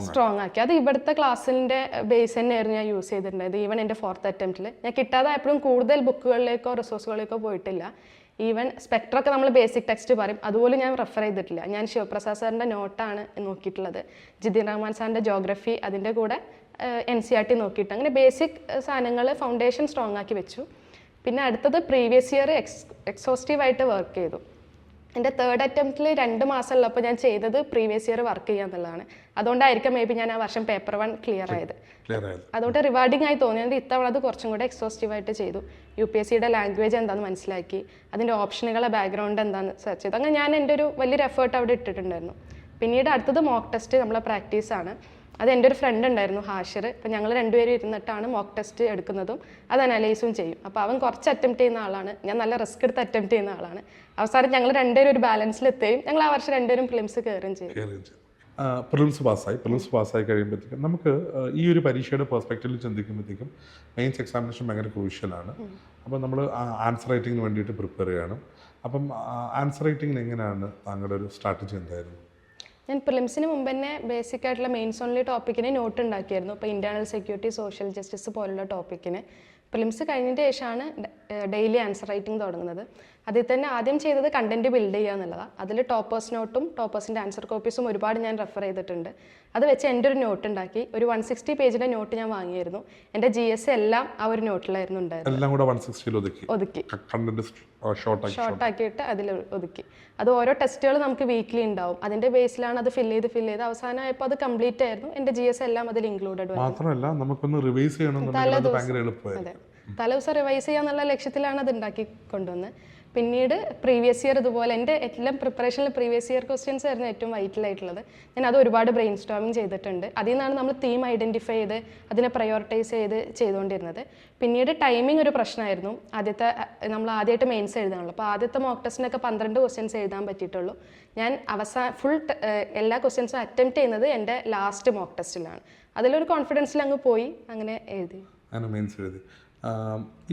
Speaker 1: സ്ട്രോങ് ആക്കി. അത് ഇവിടുത്തെ ക്ലാസ്സിൻ്റെ ബേസ് തന്നെയായിരുന്നു ഞാൻ യൂസ് ചെയ്തിട്ടുണ്ടായത്. ഈവൻ എൻ്റെ 4th അറ്റംപ്റ്റിൽ ഞാൻ കിട്ടാതായപ്പോഴും കൂടുതൽ ബുക്കുകളിലേക്കോ റിസോഴ്സുകളിലേക്കോ പോയിട്ടില്ല. ഈവൻ സ്പെക്ട്രമൊക്കെ നമ്മൾ ബേസിക് ടെക്സ്റ്റ് പറയും, അതുപോലെ ഞാൻ റെഫർ ചെയ്തിട്ടില്ല. ഞാൻ ശിവപ്രസാദ് സാറിൻ്റെ നോട്ടാണ് നോക്കിയിട്ടുള്ളത്. ജിതിൻ റഹ്മാൻ സാറിൻ്റെ ജോഗ്രഫി, അതിൻ്റെ കൂടെ NCERT നോക്കിയിട്ട് അങ്ങനെ ബേസിക് സാധനങ്ങൾ ഫൗണ്ടേഷൻ സ്ട്രോങ് ആക്കി വെച്ചു. പിന്നെ അടുത്തത് പ്രീവിയസ് ഇയർ എക്സോസ്റ്റീവായിട്ട് വർക്ക് ചെയ്തു. എൻ്റെ 3rd അറ്റംപ്റ്റിൽ 2 മാസമുള്ളപ്പോൾ ഞാൻ ചെയ്തത് പ്രീവിയസ് ഇയർ വർക്ക് ചെയ്യുക എന്നുള്ളതാണ്. അതുകൊണ്ടായിരിക്കാം മേ ബി ഞാൻ ആ വർഷം പേപ്പർ 1 ക്ലിയർ ആയത്. അതുകൊണ്ട് റിവാർഡിംഗ് ആയി തോന്നിയത് ഇത്തവണ അത് കുറച്ചും കൂടെ എക്സോസ്റ്റീവായിട്ട് ചെയ്തു. UPSCയുടെ ലാംഗ്വേജ് എന്താണെന്ന് മനസ്സിലാക്കി, അതിൻ്റെ ഓപ്ഷനുകളെ ബാക്ക്ഗ്രൗണ്ട് എന്താണെന്ന് സെർച്ച് ചെയ്തു. അങ്ങനെ ഞാൻ എൻ്റെ ഒരു വലിയൊരു എഫേർട്ട് അവിടെ ഇട്ടിട്ടുണ്ടായിരുന്നു. പിന്നീട് അടുത്തത് മോക്ക് ടെസ്റ്റ്, നമ്മളെ പ്രാക്ടീസാണ്. അത് എൻ്റെ ഒരു ഫ്രണ്ട് ഉണ്ടായിരുന്നു, ഹാഷിർ. അപ്പോൾ ഞങ്ങൾ രണ്ടുപേരും ഇരുന്നിട്ടാണ് മോക്ക് ടെസ്റ്റ് എടുക്കുന്നതും അത് അനലൈസും ചെയ്യും. അപ്പോൾ അവൻ കുറച്ച് അറ്റംപ്റ്റ് ചെയ്യുന്ന ആളാണ്, ഞാൻ നല്ല റിസ്ക് എടുത്ത് അറ്റംപ്റ്റ് ചെയ്യുന്ന ആളാണ്. അവസാനം ഞങ്ങൾ രണ്ടുപേരും ഒരു ബാലൻസിലെത്തുകയും ഞങ്ങൾ ആ വർഷം രണ്ടുപേരും പ്രിലിംസ് കയറുകയും ചെയ്യും.
Speaker 2: പ്രിലിംസ് പാസ്സായി കഴിയുമ്പോഴത്തേക്കും നമുക്ക് ഈ ഒരു പരീക്ഷയുടെ പെർസ്പെക്റ്റീവിൽ ചിന്തിക്കുമ്പോഴത്തേക്കും മെയിൻസ് എക്സാമിനേഷൻ ഭയങ്കര ക്രൂഷ്യലാണ്. അപ്പോൾ നമ്മൾ ആൻസർ റൈറ്റിങ്ങിന് വേണ്ടിയിട്ട് പ്രിപ്പയർ ചെയ്യണം. അപ്പം ആൻസർ റൈറ്റിങ്ങിന് എങ്ങനെയാണ് താങ്കളുടെ ഒരു സ്ട്രാറ്റജി എന്തായിരുന്നു?
Speaker 1: ഞാൻ പ്രിലിംസിന് മുമ്പ് തന്നെ ബേസിക് ആയിട്ടുള്ള മെയിൻസ് ഓൺലി ടോപ്പിക്കിന് നോട്ട് ഉണ്ടാക്കിയായിരുന്നു. ഇപ്പോൾ ഇൻറ്റേർണൽ സെക്യൂരിറ്റി, സോഷ്യൽ ജസ്റ്റിസ് പോലുള്ള ടോപ്പിക്കിന്. പ്രിലിംസ് കഴിഞ്ഞതിന് ശേഷമാണ് ഡെയിലി ആൻസർ റൈറ്റിംഗ് തുടങ്ങുന്നത്. അതിൽ തന്നെ ആദ്യം ചെയ്തത് കണ്ടന്റ് ബിൽഡ് ചെയ്യുക എന്നുള്ളതാണ്. അതിൽ ടോപ്പേഴ്സ് നോട്ടും ടോപ്പേഴ്സിൻ്റെ ആൻസർ കോപ്പീസും ഒരുപാട് ഞാൻ റെഫർ ചെയ്തിട്ടുണ്ട്. അത് വെച്ച് എൻ്റെ ഒരു നോട്ട് ഉണ്ടാക്കി. ഒരു 160 പേജിൻ്റെ നോട്ട് ഞാൻ വാങ്ങിയായിരുന്നു. എൻ്റെ GS എല്ലാം ആ ഒരു നോട്ടിലായിരുന്നു ഉണ്ടായിരുന്നത്. ഒതുക്കി ഷോർട്ടാക്കിയിട്ട് അതിൽ ഒതുക്കി. അത് ഓരോ ടെസ്റ്റുകൾ നമുക്ക് വീക്ക്ലി ഉണ്ടാവും, അതിൻ്റെ ബേസിലാണ് അത് ഫില്ല് ചെയ്ത് അവസാനമായപ്പോൾ അത് കംപ്ലീറ്റ് ആയിരുന്നു. എൻ്റെ GS എല്ലാം അതിൽ ഇൻക്ലൂഡഡ് തലേദിവസം റിവൈസ് ചെയ്യാന്നുള്ള ലക്ഷ്യത്തിലാണ് അത് ഉണ്ടാക്കി കൊണ്ടുവന്നത്. പിന്നീട് പ്രീവിയസ് ഇയർ ഇതുപോലെ എൻ്റെ എല്ലാം പ്രിപ്പറേഷനിൽ പ്രീവിയസ് ഇയർ ക്വസ്റ്റ്യൻസ് ആയിരുന്നു ഏറ്റവും വൈറ്റലായിട്ടുള്ളത്. ഞാൻ അത് ഒരുപാട് ബ്രെയിൻ സ്റ്റോമിങ് ചെയ്തിട്ടുണ്ട്. അതിൽ നിന്നാണ് നമ്മൾ തീം ഐഡൻറ്റിഫൈ ചെയ്ത് അതിനെ പ്രയോറിറ്റൈസ് ചെയ്തുകൊണ്ടിരുന്നത്. പിന്നീട് ടൈമിംഗ് ഒരു പ്രശ്നമായിരുന്നു. നമ്മൾ ആദ്യമായിട്ട് മെയിൻസ് എഴുതാനുള്ളൂ. അപ്പോൾ ആദ്യത്തെ മോക്ക് ടെസ്റ്റിനൊക്കെ 12 ക്വസ്റ്റ്യൻസ് എഴുതാൻ പറ്റിയിട്ടുള്ളൂ. ഞാൻ എല്ലാ ക്വസ്റ്റ്യൻസും അറ്റംപ്റ്റ് ചെയ്യുന്നത് എൻ്റെ ലാസ്റ്റ് മോക്ക് ടെസ്റ്റിലാണ്. അതിലൊരു കോൺഫിഡൻസിൽ അങ്ങ് പോയി അങ്ങനെ എഴുതി.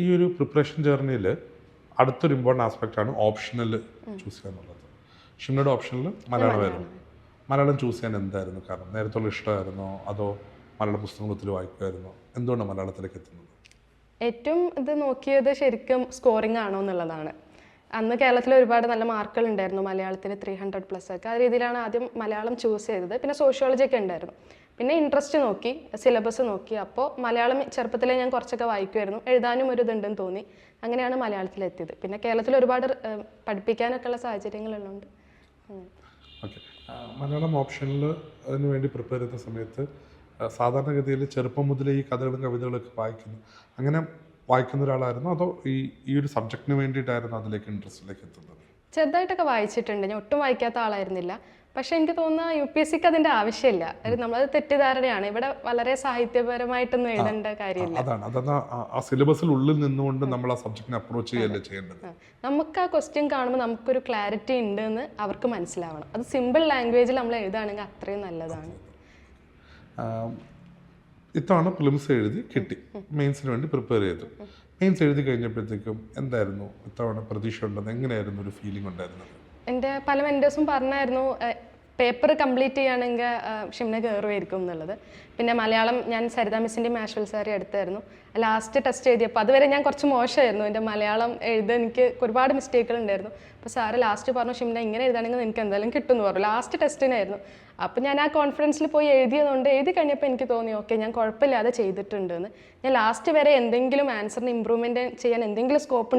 Speaker 2: ഈ ഒരു പ്രിപ്പറേഷൻ ജേർണിയിൽ അടുത്തൊരു ഇമ്പോർട്ടൻ്റ് ആസ്പെക്റ്റാണ് ഓപ്ഷണൽ ചൂസ് ചെയ്യുക എന്നുള്ളത്. ഷിംലയുടെ ഓപ്ഷനിൽ മലയാളമായിരുന്നു. മലയാളം ചൂസ് ചെയ്യാൻ എന്തായിരുന്നു കാരണം? നേരത്തുള്ള ഇഷ്ടമായിരുന്നോ അതോ മലയാള പുസ്തകങ്ങൾ ഒത്തിരി വായിക്കുമായിരുന്നോ? എന്തുകൊണ്ടാണ് മലയാളത്തിലേക്ക് എത്തുന്നത്?
Speaker 1: ഏറ്റവും ഇത് നോക്കിയത് ശരിക്കും സ്കോറിംഗ് ആണോ എന്നുള്ളതാണ്. അന്ന് കേരളത്തിൽ ഒരുപാട് നല്ല മാർക്കുകൾ ഉണ്ടായിരുന്നു, മലയാളത്തിന് 300+ ഒക്കെ. ആ രീതിയിലാണ് ആദ്യം മലയാളം ചൂസ് ചെയ്തത്. പിന്നെ സോഷ്യോളജി ഒക്കെ ഉണ്ടായിരുന്നു. പിന്നെ ഇൻട്രസ്റ്റ് നോക്കി, സിലബസ് നോക്കി. അപ്പോൾ മലയാളം ചെറുപ്പത്തിലേ ഞാൻ കുറച്ചൊക്കെ വായിക്കുമായിരുന്നു, എഴുതാനും ഒരു ഇതുണ്ടെന്ന് തോന്നി. അങ്ങനെയാണ് മലയാളത്തിലെത്തിയത്. പിന്നെ കേരളത്തിൽ ഒരുപാട് പഠിപ്പിക്കാനൊക്കെ ഉള്ള സാഹചര്യങ്ങളുള്ളതുകൊണ്ട്.
Speaker 2: മലയാളം ഓപ്ഷനിൽ അതിന് വേണ്ടി പ്രിപ്പയർ ചെയ്യുന്ന സമയത്ത് സാധാരണഗതിയിൽ ചെറുപ്പം മുതലേ ഈ കഥകളും കവിതകളൊക്കെ അങ്ങനെ വായിക്കുന്ന ഒരാളായിരുന്നു അതോ ഈ ഒരു സബ്ജക്റ്റിന് വേണ്ടിയിട്ടായിരുന്നു അതിലേക്ക് ഇൻട്രസ്റ്റിലേക്ക് എത്തുന്നത്?
Speaker 1: ചെറുതായിട്ടൊക്കെ വായിച്ചിട്ടുണ്ട്. ഞാൻ ഒട്ടും വായിക്കാത്ത ആളായിരുന്നില്ല. പക്ഷെ എനിക്ക് തോന്നുന്ന UPSCക്ക് അതിൻ്റെ ആവശ്യമില്ല. നമ്മളത് തെറ്റിദ്ധാരണയാണ്. ഇവിടെ വളരെ സാഹിത്യപരമായിട്ടൊന്നും എഴുതേണ്ട കാര്യമില്ല.
Speaker 2: ആ സിലബസിൽ ഉള്ളിൽ നിന്നുകൊണ്ട് നമ്മൾ ആ സബ്ജക്റ്റിനെ അപ്രോച്ച് ചെയ്യല്ലേ ചെയ്യേണ്ടത്.
Speaker 1: നമുക്ക് ആ ക്വസ്റ്റ്യൻ കാണുമ്പോൾ നമുക്കൊരു ക്ലാരിറ്റി ഉണ്ട് എന്ന് അവർക്ക് മനസ്സിലാവണം. അത് സിമ്പിൾ ലാംഗ്വേജിൽ നമ്മൾ എഴുതുകയാണെങ്കിൽ അത്രയും നല്ലതാണ്.
Speaker 2: ഇത്തവണ പ്രിലിംസ് എഴുതി കിട്ടി, മെയിൻസിന് വേണ്ടി പ്രിപ്പയർ ചെയ്തു. മെയിൻസ് എഴുതി കഴിഞ്ഞപ്പോഴത്തേക്കും എന്തായിരുന്നു ഇത്തവണ പ്രതീക്ഷ ഉണ്ടെന്ന്, എങ്ങനെയായിരുന്നു ഒരു ഫീലിംഗ് ഉണ്ടായിരുന്നത്?
Speaker 1: എൻ്റെ പല മെൻറ്റേഴ്സും പറഞ്ഞായിരുന്നു പേപ്പർ കംപ്ലീറ്റ് ചെയ്യുകയാണെങ്കിൽ ഷിംന കയറുമായിരിക്കും എന്നുള്ളത്. പിന്നെ മലയാളം ഞാൻ സരിത മിസ്സിൻ്റെയും ആഷ്വൽ സാറി എടുത്തായിരുന്നു. ലാസ്റ്റ് ടെസ്റ്റ് എഴുതിയപ്പോൾ അതുവരെ ഞാൻ കുറച്ച് മോശമായിരുന്നു, എൻ്റെ മലയാളം എഴുതാൻ എനിക്ക് ഒരുപാട് മിസ്റ്റേക്കുകൾ ഉണ്ടായിരുന്നു. അപ്പോൾ സാറ് ലാസ്റ്റ് പറഞ്ഞു, ഷിംന ഇങ്ങനെ എഴുതാണെങ്കിൽ നിനക്ക് എന്തായാലും കിട്ടുമെന്ന് പറഞ്ഞു. ലാസ്റ്റ് ടെസ്റ്റിനായിരുന്നു. അപ്പോൾ ഞാൻ ആ കോൺഫിഡൻസിൽ പോയി എഴുതിയതുകൊണ്ട് എഴുതി കഴിഞ്ഞപ്പോൾ എനിക്ക് തോന്നി ഓക്കെ ഞാൻ കുഴപ്പമില്ലാതെ ചെയ്തിട്ടുണ്ടെന്ന്. ഞാൻ ലാസ്റ്റ് വരെ എന്തെങ്കിലും ആൻസറിന് ഇമ്പ്രൂവ്മെൻറ്റ് ചെയ്യാൻ എന്തെങ്കിലും സ്കോപ്പ്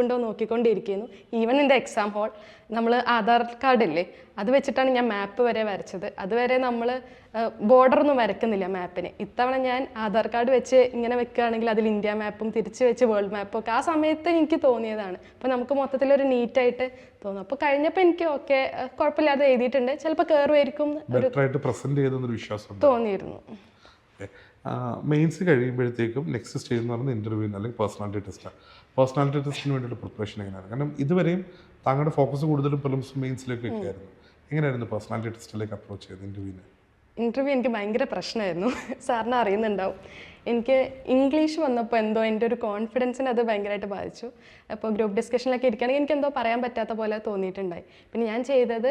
Speaker 1: ഉണ്ടോ നോക്കിക്കൊണ്ടിരിക്കുന്നു. Even in the exam hall നമ്മൾ ആധാർ കാർഡില്ലേ അത് വെച്ചിട്ടാണ് ഞാൻ മാപ്പ് വരെ വരച്ചത്. അതുവരെ നമ്മൾ ബോർഡറൊന്നും വരക്കുന്നില്ല മാപ്പിന്. ഇത്തവണ ഞാൻ ആധാർ കാർഡ് വെച്ച് ഇങ്ങനെ വെക്കുകയാണെങ്കിൽ അതിൽ ഇന്ത്യ മാപ്പും തിരിച്ച് വെച്ച് വേൾഡ് മാപ്പും ഒക്കെ ആ സമയത്ത് എനിക്ക് തോന്നിയതാണ്. അപ്പോൾ നമുക്ക് മൊത്തത്തിലൊരു നീറ്റായിട്ട് തോന്നും. അപ്പോൾ കഴിഞ്ഞപ്പോൾ എനിക്ക് ഓക്കെ കുഴപ്പമില്ലാതെ എഴുതിയിട്ടുണ്ട്, ചിലപ്പോൾ കയറുമായിരിക്കും തോന്നിയിരുന്നു.
Speaker 2: മെയിൻസ് കഴിയുമ്പോഴത്തേക്കും നെക്സ്റ്റ് സ്റ്റേജ് എന്ന് പറയുന്നത് ഇൻ്റർവ്യൂ അല്ലെങ്കിൽ പേഴ്സണാലിറ്റി ടെസ്റ്റാണ്. പേഴ്സണാലിറ്റി ടെസ്റ്റിന് വേണ്ടിയുള്ള പ്രിപ്പറേഷൻ എങ്ങനെയാണ്? കാരണം ഇതുവരെയും താങ്കളുടെ ഫോക്കസ് കൂടുതലും പ്രിലിംസും മെയിൻസിലേക്കൊക്കെ ആയിരുന്നു. എങ്ങനെയായിരുന്നു പേഴ്സണാലിറ്റി ടെസ്റ്റിലേക്ക് അപ്രോച്ച് ചെയ്തത് ഇൻ്റർവ്യൂവിന്?
Speaker 1: ഇൻ്റർവ്യൂ എനിക്ക് ഭയങ്കര പ്രശ്നമായിരുന്നു. സാറിന് അറിയുന്നുണ്ടാവും, എനിക്ക് ഇംഗ്ലീഷ് വന്നപ്പോൾ എന്തോ എൻ്റെ ഒരു കോൺഫിഡൻസിന് അത് ഭയങ്കരമായിട്ട് ബാധിച്ചു. അപ്പോൾ ഗ്രൂപ്പ് ഡിസ്കഷനിലൊക്കെ ഇരിക്കുകയാണെങ്കിൽ എനിക്ക് എന്തോ പറയാൻ പറ്റാത്ത പോലെ തോന്നിയിട്ടുണ്ടായി. പിന്നെ ഞാൻ ചെയ്തത്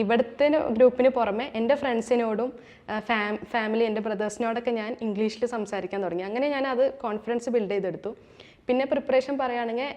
Speaker 1: ഇവിടുത്തെ ഗ്രൂപ്പിന് പുറമെ എൻ്റെ ഫ്രണ്ട്സിനോടും ഫാമിലി എൻ്റെ ബ്രദേഴ്സിനോടൊക്കെ ഞാൻ ഇംഗ്ലീഷിൽ സംസാരിക്കാൻ തുടങ്ങി. അങ്ങനെ ഞാൻ അത് കോൺഫിഡൻസ് ബിൽഡ് ചെയ്തെടുത്തു. പിന്നെ പ്രിപ്പറേഷൻ പറയുകയാണെങ്കിൽ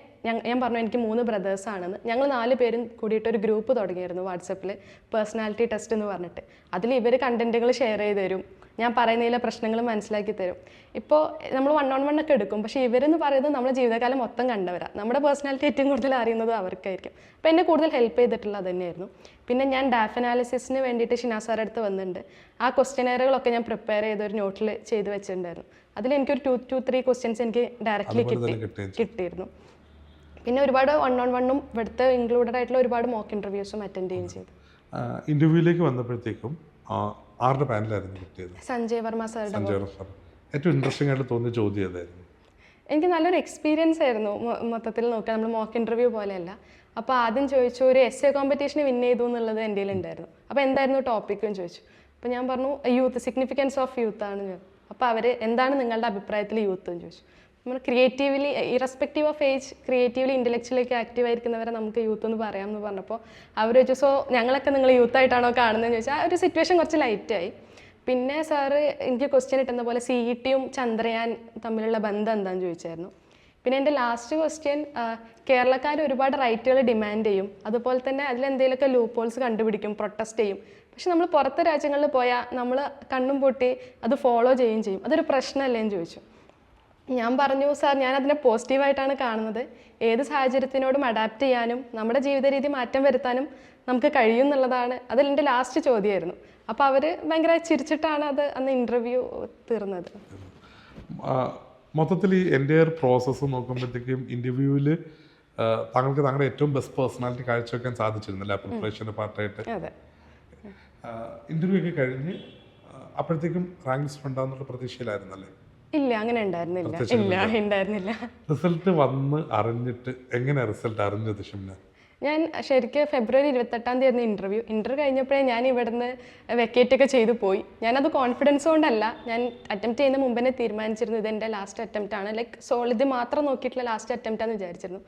Speaker 1: ഞാൻ പറഞ്ഞു എനിക്ക് 3 ബ്രദേഴ്സാണെന്ന്. ഞങ്ങൾ 4 പേരും കൂടിയിട്ട് ഒരു ഗ്രൂപ്പ് തുടങ്ങിയിരുന്നു വാട്സപ്പിൽ, പേഴ്സണാലിറ്റി ടെസ്റ്റ് എന്ന് പറഞ്ഞിട്ട്. അതിൽ ഇവർ കണ്ടൻറ്റുകൾ ഷെയർ ചെയ്ത് തരും, ഞാൻ പറയുന്നതിലെ പ്രശ്നങ്ങൾ മനസ്സിലാക്കി തരും. ഇപ്പോൾ നമ്മൾ 1-on-1 ഒക്കെ എടുക്കും, പക്ഷേ ഇവരെന്ന് പറയുന്നത് നമ്മുടെ ജീവിതകാലം മൊത്തം കണ്ടവരാണ്. നമ്മുടെ പേഴ്സണാലിറ്റി ഏറ്റവും കൂടുതൽ അറിയുന്നത് അവർക്കായിരിക്കും. അപ്പോൾ എന്നെ കൂടുതൽ ഹെൽപ്പ് ചെയ്തിട്ടുള്ളത് അത് തന്നെയായിരുന്നു. പിന്നെ ഞാൻ ഡാഫ് അനാലിസിസിന് വേണ്ടിയിട്ട് ഷിനാസ് സാർ അടുത്ത് വന്നിട്ടുണ്ട്. ആ ക്വസ്റ്റ്യനെയറുകളൊക്കെ ഞാൻ പ്രിപ്പയർ ചെയ്ത് ഒരു നോട്ടിൽ ചെയ്ത് വെച്ചിട്ടുണ്ടായിരുന്നു. അതിൽ എനിക്കൊരു 2-3 ക്വസ്റ്റ്യൻസ് എനിക്ക് ഡയറക്റ്റ്ലി കിട്ടിയിരുന്നു. പിന്നെ ഒരുപാട് 1-on-1ഉം ഇവിടുത്തെ ഇൻക്ലൂഡഡ് ആയിട്ടുള്ള ഒരുപാട് മോക്ക് ഇൻ്റർവ്യൂസും അറ്റൻഡ് ചെയ്യുകയും ചെയ്തു.
Speaker 2: ഇൻ്റർവ്യൂവിലേക്ക് വന്നപ്പോഴത്തേക്കും ആരുടെ പാനലായിരുന്നു കിട്ടിയത്?
Speaker 1: സഞ്ജയ് വർമ്മ സാറുടെ.
Speaker 2: ഏറ്റവും ഇൻട്രസ്റ്റിംഗ് ആയിട്ട് തോന്നിയ ചോദ്യം ഏതായിരുന്നു?
Speaker 1: എനിക്ക് നല്ലൊരു എക്സ്പീരിയൻസ് ആയിരുന്നു മൊത്തത്തിൽ നോക്കുക. നമ്മൾ മോക്ക് ഇൻ്റർവ്യൂ പോലെയല്ല. അപ്പോൾ ആദ്യം ചോദിച്ചു ഒരു എസ്സേ കോമ്പറ്റീഷന് വിൻ ചെയ്തു എന്നുള്ളത് എൻ്റെ ഉണ്ടായിരുന്നു. അപ്പോൾ എന്തായിരുന്നു ടോപ്പിക്കും ചോദിച്ചു. അപ്പോൾ ഞാൻ പറഞ്ഞു യൂത്ത്, സിഗ്നിഫിക്കൻസ് ഓഫ് യൂത്ത് ആണ്. അപ്പോൾ അവർ എന്താണ് നിങ്ങളുടെ അഭിപ്രായത്തിൽ യൂത്ത് എന്ന് ചോദിച്ചു. നമ്മൾ creatively irrespective of age creatively ഇൻ്റലക്ച്വലൊക്കെ ആക്റ്റീവ് ആയിരിക്കുന്നവരെ നമുക്ക് യൂത്ത് എന്ന് പറയാമെന്ന് പറഞ്ഞപ്പോൾ അവർ ചോദിച്ചു സോ ഞങ്ങളൊക്കെ നിങ്ങൾ യൂത്തായിട്ടാണോ കാണുന്നതെന്ന് ചോദിച്ചാൽ ആ ഒരു സിറ്റുവേഷൻ കുറച്ച് ലൈറ്റായി. പിന്നെ സാറ് എനിക്ക് ക്വസ്റ്റ്യൻ ഇട്ടുന്ന പോലെ CETയും ചന്ദ്രയാൻ തമ്മിലുള്ള ബന്ധം എന്താണെന്ന് ചോദിച്ചായിരുന്നു. പിന്നെ എൻ്റെ ലാസ്റ്റ് ക്വസ്റ്റ്യൻ കേരളക്കാർ ഒരുപാട് റൈറ്റുകൾ ഡിമാൻഡ് ചെയ്യും, അതുപോലെ തന്നെ അതിലെന്തെങ്കിലുമൊക്കെ ലൂപ്പ് ഹോൾസ് കണ്ടുപിടിക്കും, പ്രൊട്ടസ്റ്റ് ചെയ്യും. പക്ഷെ നമ്മൾ പുറത്തെ രാജ്യങ്ങളിൽ പോയാൽ നമ്മൾ കണ്ണും പൊട്ടി അത് ഫോളോ ചെയ്യുകയും ചെയ്യും. അതൊരു പ്രശ്നമല്ലേ എന്ന് ചോദിച്ചു. ഞാൻ പറഞ്ഞു സാർ ഞാൻ അതിനെ പോസിറ്റീവായിട്ടാണ് കാണുന്നത്. ഏത് സാഹചര്യത്തിനോടും അഡാപ്റ്റ് ചെയ്യാനും നമ്മുടെ ജീവിത രീതി മാറ്റം വരുത്താനും നമുക്ക് കഴിയും എന്നുള്ളതാണ്. അതിലെൻ്റെ ലാസ്റ്റ് ചോദ്യമായിരുന്നു. അപ്പോൾ അവർ ഭയങ്കര ചിരിച്ചിട്ടാണ് അത് അന്ന് ഇൻ്റർവ്യൂ തീർന്നത്.
Speaker 2: മൊത്തത്തിൽ ഈ എൻ്റെ പ്രോസസ്സ് നോക്കുമ്പോഴത്തേക്കും ഇൻ്റർവ്യൂവിൽ താങ്കൾക്ക് താങ്കളുടെ ഏറ്റവും ബെസ്റ്റ് പേഴ്സണാലിറ്റി കാഴ്ചവെക്കാൻ സാധിച്ചിരുന്നില്ല പ്രിപ്പറേഷൻ്റെ പാർട്ടായിട്ട്.
Speaker 1: അതെ.
Speaker 2: ഇൻ്റർവ്യൂ ഒക്കെ കഴിഞ്ഞ് അപ്പോഴത്തേക്കും റാങ്ക് ലിസ്റ്റ് ഉണ്ടാകുന്നുള്ള പ്രതീക്ഷയിലായിരുന്നല്ലേ?
Speaker 1: ഇല്ല, അങ്ങനെ ഉണ്ടായിരുന്നില്ല.
Speaker 2: റിസൾട്ട് വന്ന് അറിഞ്ഞിട്ട് എങ്ങനെയാണ് റിസൾട്ട് അറിഞ്ഞത് ഷിംന?
Speaker 1: ഞാൻ ശരിക്കും ഫെബ്രുവരി 28-ാം തീയതി ഇൻ്റർവ്യൂ കഴിഞ്ഞപ്പോഴേ ഞാൻ ഇവിടുന്ന് വെക്കേറ്റ് ഒക്കെ ചെയ്തു പോയി. ഞാനത് കോൺഫിഡൻസ് കൊണ്ടല്ല, ഞാൻ അറ്റംപ്റ്റ് ചെയ്യുന്ന മുമ്പ് തന്നെ തീരുമാനിച്ചിരുന്നു ഇത് എൻ്റെ ലാസ്റ്റ് അറ്റംപ്റ്റ് ആണ്, ഇത് മാത്രം നോക്കിയിട്ടുള്ള ലാസ്റ്റ് അറ്റംപ്റ്റ് ആണെന്ന് വിചാരിച്ചിരുന്നു.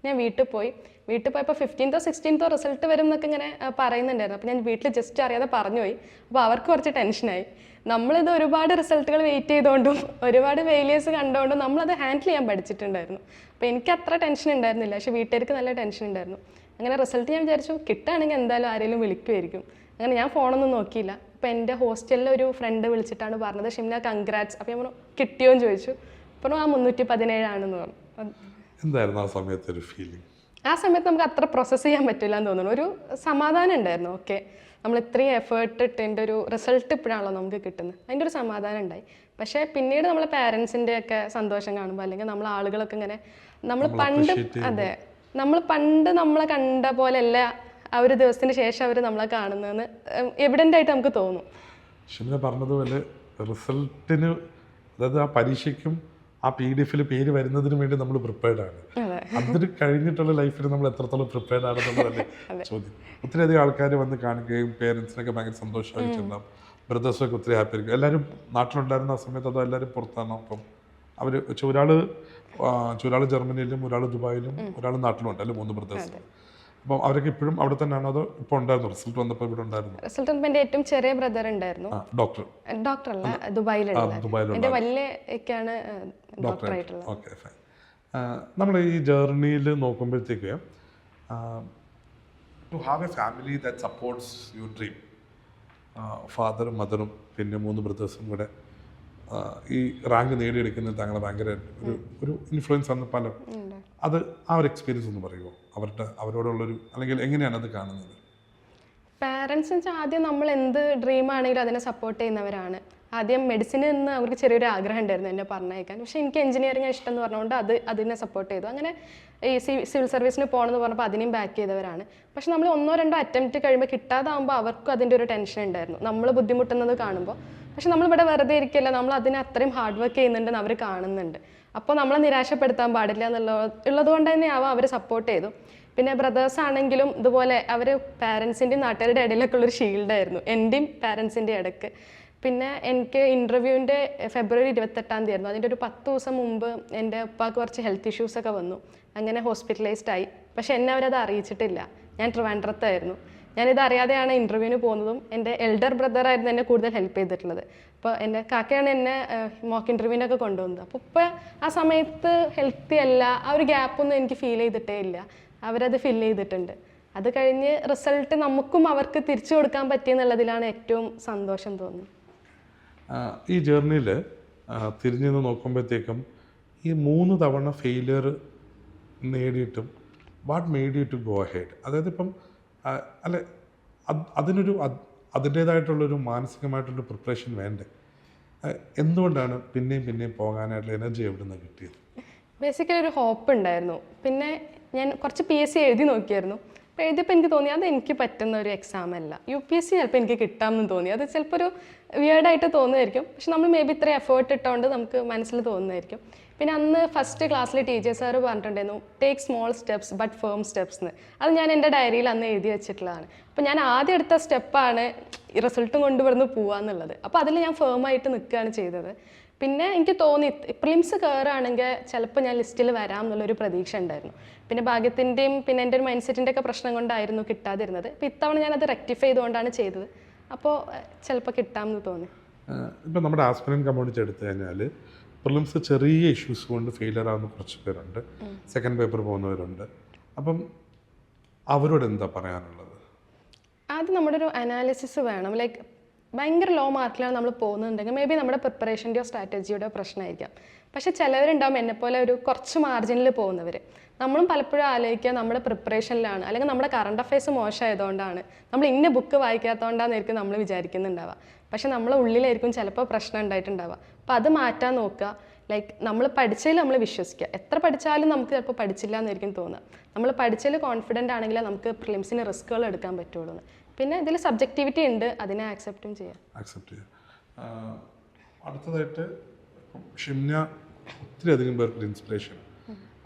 Speaker 1: ഞാൻ വീട്ടിൽ പോയപ്പോൾ 15th or 16th റിസൾട്ട് വരും എന്നൊക്കെ ഇങ്ങനെ പറയുന്നുണ്ടായിരുന്നു. അപ്പോൾ ഞാൻ വീട്ടിൽ ജസ്റ്റ് അറിയാതെ പറഞ്ഞുപോയി. അപ്പോൾ അവർക്ക് കുറച്ച് ടെൻഷനായി. നമ്മളിത് ഒരുപാട് റിസൾട്ടുകൾ വെയിറ്റ് ചെയ്തുകൊണ്ടും ഒരുപാട് ഫെയിലിയേഴ്സ് കണ്ടുകൊണ്ടും നമ്മളത് ഹാൻഡിൽ ചെയ്യാൻ പഠിച്ചിട്ടുണ്ടായിരുന്നു. അപ്പോൾ എനിക്ക് അത്ര ടെൻഷൻ ഉണ്ടായിരുന്നില്ല, പക്ഷേ വീട്ടുകാർക്ക് നല്ല ടെൻഷൻ ഉണ്ടായിരുന്നു. അങ്ങനെ റിസൾട്ട് ഞാൻ വിചാരിച്ചു കിട്ടുകയാണെങ്കിൽ എന്തായാലും ആരെങ്കിലും വിളിക്കുമായിരിക്കും. അങ്ങനെ ഞാൻ ഫോണൊന്നും നോക്കിയില്ല. അപ്പോൾ എൻ്റെ ഹോസ്റ്റലിലെ ഒരു ഫ്രണ്ട് വിളിച്ചിട്ടാണ് പറഞ്ഞത് ഷിംന കൺഗ്രാറ്റ്സ്. അപ്പോൾ ഞാൻ പറഞ്ഞു കിട്ടിയോ എന്ന് ചോദിച്ചു. അപ്പോൾ ആ 317 ആണെന്ന് പറഞ്ഞു.
Speaker 2: എന്തായിരുന്നു ആ സമയത്ത് ഒരു ഫീലിംഗ്?
Speaker 1: ആ സമയത്ത് നമുക്ക് അത്ര പ്രോസസ്സ് ചെയ്യാൻ പറ്റില്ല എന്ന് തോന്നുന്നു. ഒരു സമാധാനം ഉണ്ടായിരുന്നു. ഓക്കെ നമ്മൾ ഇത്രയും എഫേർട്ട് ഇട്ടതിൻ്റെ ഒരു റിസൾട്ട് ഇപ്പോഴാണല്ലോ നമുക്ക് കിട്ടുന്നത്, അതിൻ്റെ ഒരു സമാധാനം ഉണ്ടായി. പക്ഷേ പിന്നീട് നമ്മളെ പാരൻസിൻ്റെ ഒക്കെ സന്തോഷം കാണുമ്പോൾ അല്ലെങ്കിൽ നമ്മൾ ആളുകളൊക്കെ ഇങ്ങനെ നമ്മൾ പണ്ട് നമ്മളെ കണ്ട പോലെയല്ല ആ ഒരു ദിവസത്തിന് ശേഷം അവർ നമ്മളെ കാണുന്നതെന്ന് എവിഡൻ്റ് ആയിട്ട് നമുക്ക് തോന്നും.
Speaker 2: ഷിംന പറഞ്ഞതുപോലെ റിസൾട്ടിന്, അതായത് ആ പരീക്ഷയ്ക്കും ആ PDF പേര് വരുന്നതിന് വേണ്ടി നമ്മൾ പ്രിപ്പയർഡ് ആണ്. അതിന് കഴിഞ്ഞിട്ടുള്ള ലൈഫിൽ നമ്മൾ എത്രത്തോളം പ്രിപ്പയർഡ് ആണെന്നുള്ളതല്ലേ ചോദ്യം. ഒത്തിരി അധികം ആൾക്കാർ വന്ന് കാണുകയും പേരൻസിനൊക്കെ ഭയങ്കര സന്തോഷമായിട്ടുണ്ടാകും. ബ്രദേഴ്സൊക്കെ ഒത്തിരി ഹാപ്പി ആയിരിക്കും. എല്ലാവരും നാട്ടിലുണ്ടായിരുന്ന ആ സമയത്ത് അതോ എല്ലാവരും പുറത്താണോ? അപ്പം അവർ ഒരാൾ ജർമ്മനിയിലും, ഒരാൾ ദുബായിലും, ഒരാൾ നാട്ടിലും ഉണ്ട് അല്ലേ, 3 ബ്രദേഴ്സ്. അപ്പം അവരൊക്കെ ഇപ്പോഴും അവിടെ തന്നെയാണോ അതോ ഇപ്പോൾ ഉണ്ടായിരുന്നു റിസൾട്ട് വന്നപ്പോൾ ഇവിടെ ഉണ്ടായിരുന്നു?
Speaker 1: റിസൾട്ട് വന്നപ്പോൾ എൻ്റെ ഏറ്റവും ചെറിയ ബ്രദർ ഉണ്ടായിരുന്നു. ഡോക്ടറല്ല, ദുബായിലുള്ള. എൻ്റെ വലിയ ഒക്കെയാണ് ഡോക്ടറായിട്ടുള്ളത്.
Speaker 2: Okay, fine. നമ്മൾ ഈ ജേർണിയിൽ നോക്കുമ്പോഴത്തേക്ക് to have a family that supports your dream, ഫാദറും മദറും പിന്നെ 3 ബ്രദേഴ്സും കൂടെ ഈ റാങ്ക് നേടിയെടുക്കുന്നത് താങ്കളെ ഭയങ്കര ഒരു ഇൻഫ്ലുവൻസ് ആണ് പല. അത് ആ ഒരു എക്സ്പീരിയൻസ് ഒന്ന് പറയുമോ, അവരോടുള്ളൊരു, അല്ലെങ്കിൽ എങ്ങനെയാണ് അത് കാണുന്നത്?
Speaker 1: പാരൻസ് വെച്ചാൽ ആദ്യം നമ്മൾ എന്ത് ഡ്രീം ആണെങ്കിലും അതിനെ സപ്പോർട്ട് ചെയ്യുന്നവരാണ്. ആദ്യം മെഡിസിനിൽ നിന്ന് അവർക്ക് ചെറിയൊരു ആഗ്രഹം ഉണ്ടായിരുന്നു എന്നെ പറഞ്ഞയക്കാൻ. പക്ഷേ എനിക്ക് എഞ്ചിനീയറിംഗ് ഇഷ്ടം എന്ന് പറഞ്ഞുകൊണ്ട് അതിനെ സപ്പോർട്ട് ചെയ്തു. അങ്ങനെ ഈ സിവിൽ സർവീസിന് പോകണമെന്ന് പറഞ്ഞപ്പോൾ അതിനെയും ബാക്ക് ചെയ്തവരാണ്. പക്ഷെ നമ്മൾ 1-2 അറ്റംപ്റ്റ് കഴിയുമ്പോൾ കിട്ടാതാകുമ്പോൾ അവർക്കും അതിൻ്റെ ഒരു ടെൻഷൻ ഉണ്ടായിരുന്നു, നമ്മൾ ബുദ്ധിമുട്ടുന്നത് കാണുമ്പോൾ. പക്ഷെ നമ്മളിവിടെ വെറുതെ ഇരിക്കില്ല, നമ്മൾ അതിന് അത്രയും ഹാർഡ് വർക്ക് ചെയ്യുന്നുണ്ടെന്ന് അവർ കാണുന്നുണ്ട്. അപ്പോൾ നമ്മളെ നിരാശപ്പെടുത്താൻ പാടില്ല ഉള്ളത് കൊണ്ട് തന്നെ അവർ സപ്പോർട്ട് ചെയ്തു. പിന്നെ ബ്രദേഴ്സ് ആണെങ്കിലും ഇതുപോലെ അവർ പാരൻസിൻ്റെയും നാട്ടുകാരുടെ ഇടയിലൊക്കെ ഉള്ളൊരു ഷീൽഡായിരുന്നു, എൻ്റെയും പാരൻസിൻ്റെ ഇടയ്ക്ക്. പിന്നെ എനിക്ക് ഇൻ്റർവ്യൂവിൻ്റെ ഫെബ്രുവരി 28-ാം തീയതി ആയിരുന്നു. അതിൻ്റെ ഒരു 10 ദിവസം മുമ്പ് എൻ്റെ ഉപ്പാക്ക് കുറച്ച് ഹെൽത്ത് ഇഷ്യൂസൊക്കെ വന്നു. അങ്ങനെ ഹോസ്പിറ്റലൈസ്ഡ് ആയി. പക്ഷെ എന്നെ അവരത് അറിയിച്ചിട്ടില്ല. ഞാൻ ട്രിവാൻഡ്രത്തായിരുന്നു. ഞാനിത് അറിയാതെയാണ് ഇൻ്റർവ്യൂവിന് പോകുന്നതും. എൻ്റെ എൽഡർ ബ്രദറായിരുന്നു എന്നെ കൂടുതൽ ഹെൽപ്പ് ചെയ്തിട്ടുള്ളത്. അപ്പോൾ എൻ്റെ കാക്കയാണ് എന്നെ മോക്ക് ഇൻ്റർവ്യൂവിനൊക്കെ കൊണ്ടുവന്നത്. അപ്പോൾ ഇപ്പോൾ ആ സമയത്ത് ഹെൽത്തി അല്ല, ആ ഒരു ഗ്യാപ്പൊന്നും എനിക്ക് ഫീൽ ചെയ്തിട്ടേ ഇല്ല. അവരത് ഫില്ല് ചെയ്തിട്ടുണ്ട്. അത് കഴിഞ്ഞ് റിസൾട്ട് നമുക്കും അവർക്ക് തിരിച്ചു കൊടുക്കാൻ പറ്റിയെന്നുള്ളതിലാണ് ഏറ്റവും സന്തോഷം തോന്നുന്നത്.
Speaker 2: ഈ ജേർണിയിൽ തിരിഞ്ഞു നിന്ന് നോക്കുമ്പോഴത്തേക്കും ഈ 3 തവണ ഫെയിലിയർ നേടിയിട്ടും what made you to go ahead? അതായത് ഇപ്പം അല്ലെ അതിൻ്റേതായിട്ടുള്ളൊരു മാനസികമായിട്ടുള്ളൊരു പ്രിപ്പറേഷൻ വേണ്ടേ? എന്തുകൊണ്ടാണ് പിന്നെയും പോകാനായിട്ടുള്ള എനർജി എവിടെ നിന്ന് കിട്ടിയത്?
Speaker 1: ബേസിക്കലി ഒരു ഹോപ്പ് ഉണ്ടായിരുന്നു. പിന്നെ ഞാൻ കുറച്ച് PSC എഴുതി നോക്കിയായിരുന്നു. അപ്പോൾ എഴുതിയപ്പോൾ എനിക്ക് തോന്നി അത് എനിക്ക് പറ്റുന്ന ഒരു എക്സാം അല്ല. UPSC ചിലപ്പോൾ എനിക്ക് കിട്ടാമെന്ന് തോന്നി. അത് ചിലപ്പോൾ ഒരു വിയേർഡായിട്ട് തോന്നുമായിരിക്കും, പക്ഷെ നമ്മൾ മേ ബി ഇത്രയും എഫേർട്ട് ഇട്ടുകൊണ്ട് നമുക്ക് മനസ്സിൽ തോന്നുമായിരിക്കും. പിന്നെ അന്ന് ഫസ്റ്റ് ക്ലാസ്സിൽ ടീച്ചർ സാറ് പറഞ്ഞിട്ടുണ്ടായിരുന്നു, take small steps but firm steps എന്ന്. അത് ഞാൻ എൻ്റെ ഡയറിയിൽ അന്ന് എഴുതി വെച്ചിട്ടുള്ളതാണ്. അപ്പോൾ ഞാൻ ആദ്യം എടുത്ത സ്റ്റെപ്പാണ് ഈ റിസൾട്ടും കൊണ്ടുവരുന്ന് പോവാന്നുള്ളത്. അപ്പോൾ അതിൽ ഞാൻ ഫേമായിട്ട് നിൽക്കുകയാണ് ചെയ്തത്. പിന്നെ എനിക്ക് തോന്നി പ്രിലിംസ് കയറുകയാണെങ്കിൽ ചിലപ്പോൾ ഞാൻ ലിസ്റ്റിൽ വരാം എന്നുള്ളൊരു പ്രതീക്ഷ ഉണ്ടായിരുന്നു. പിന്നെ ഭാഗ്യത്തിൻ്റെയും പിന്നെ എൻ്റെ ഒരു മൈൻഡ് സെറ്റിൻ്റെ ഒക്കെ പ്രശ്നം കൊണ്ടായിരുന്നു കിട്ടാതിരുന്നത്. അപ്പോൾ ഇത്തവണ ഞാനത് റെക്ടിഫൈ ചെയ്തുകൊണ്ടാണ് ചെയ്തത്. അപ്പോൾ ചിലപ്പോൾ കിട്ടാമെന്ന് തോന്നി.
Speaker 2: ഇപ്പം നമ്മുടെ ആസ്പിരൻറ്റ് കമ്മ്യൂണിറ്റി എടുത്തു കഴിഞ്ഞാൽ പ്രിലിംസ് ചെറിയ ഇഷ്യൂസ് കൊണ്ട് ഫെയിലിയർ ആവുന്ന കുറച്ച് പേരുണ്ട്, സെക്കൻഡ് പേപ്പർ പോകുന്നവരുണ്ട്. അപ്പം അവരോട് എന്താ പറയാനുള്ളത്?
Speaker 1: ആദ്യം നമ്മുടെ ഒരു അനാലിസിസ് വേണം. ലൈക്ക് ഭയങ്കര ലോ മാർക്കിലാണ് നമ്മൾ പോകുന്നുണ്ടെങ്കിൽ മേ ബി നമ്മുടെ പ്രിപ്പറേഷൻ്റെയോ സ്ട്രാറ്റജിയുടെയോ പ്രശ്നമായിരിക്കാം. പക്ഷേ ചിലവരുണ്ടാവും എന്നെപ്പോലെ ഒരു കുറച്ച് മാർജിനിൽ പോകുന്നവർ. നമ്മളും പലപ്പോഴും ആലോചിക്കുക നമ്മുടെ പ്രിപ്പറേഷനിലാണ്, അല്ലെങ്കിൽ നമ്മുടെ കറണ്ട് അഫയേഴ്സ് മോശമായതുകൊണ്ടാണ്, നമ്മൾ ഇന്ന ബുക്ക് വായിക്കാത്തതുകൊണ്ടാണെന്നായിരിക്കും നമ്മൾ വിചാരിക്കുന്നുണ്ടാവുക. പക്ഷെ നമ്മളെ ഉള്ളിലായിരിക്കും ചിലപ്പോൾ പ്രശ്നം ഉണ്ടായിട്ടുണ്ടാവുക. അപ്പോൾ അത് മാറ്റാൻ നോക്കുക. ലൈക്ക് നമ്മൾ പഠിച്ചതിൽ നമ്മൾ വിശ്വസിക്കുക. എത്ര പഠിച്ചാലും നമുക്ക് ചിലപ്പോൾ പഠിച്ചില്ല എന്നായിരിക്കും തോന്നുക. നമ്മൾ പഠിച്ചതിൽ കോൺഫിഡൻ്റ് ആണെങ്കിൽ നമുക്ക് പ്രിലിംസിന് റിസ്കുകൾ എടുക്കാൻ പറ്റുള്ളൂ. പിന്നെ ഇതിൽ സബ്ജക്റ്റിവിറ്റി ഉണ്ട്, അതിനെ ആക്സെപ്റ്റ് ചെയ്യാം.
Speaker 2: അടുത്തതായിട്ട് ഷിംന ഒത്തിരി അധികം പേർക്ക് ഇൻസ്പിറേഷൻ.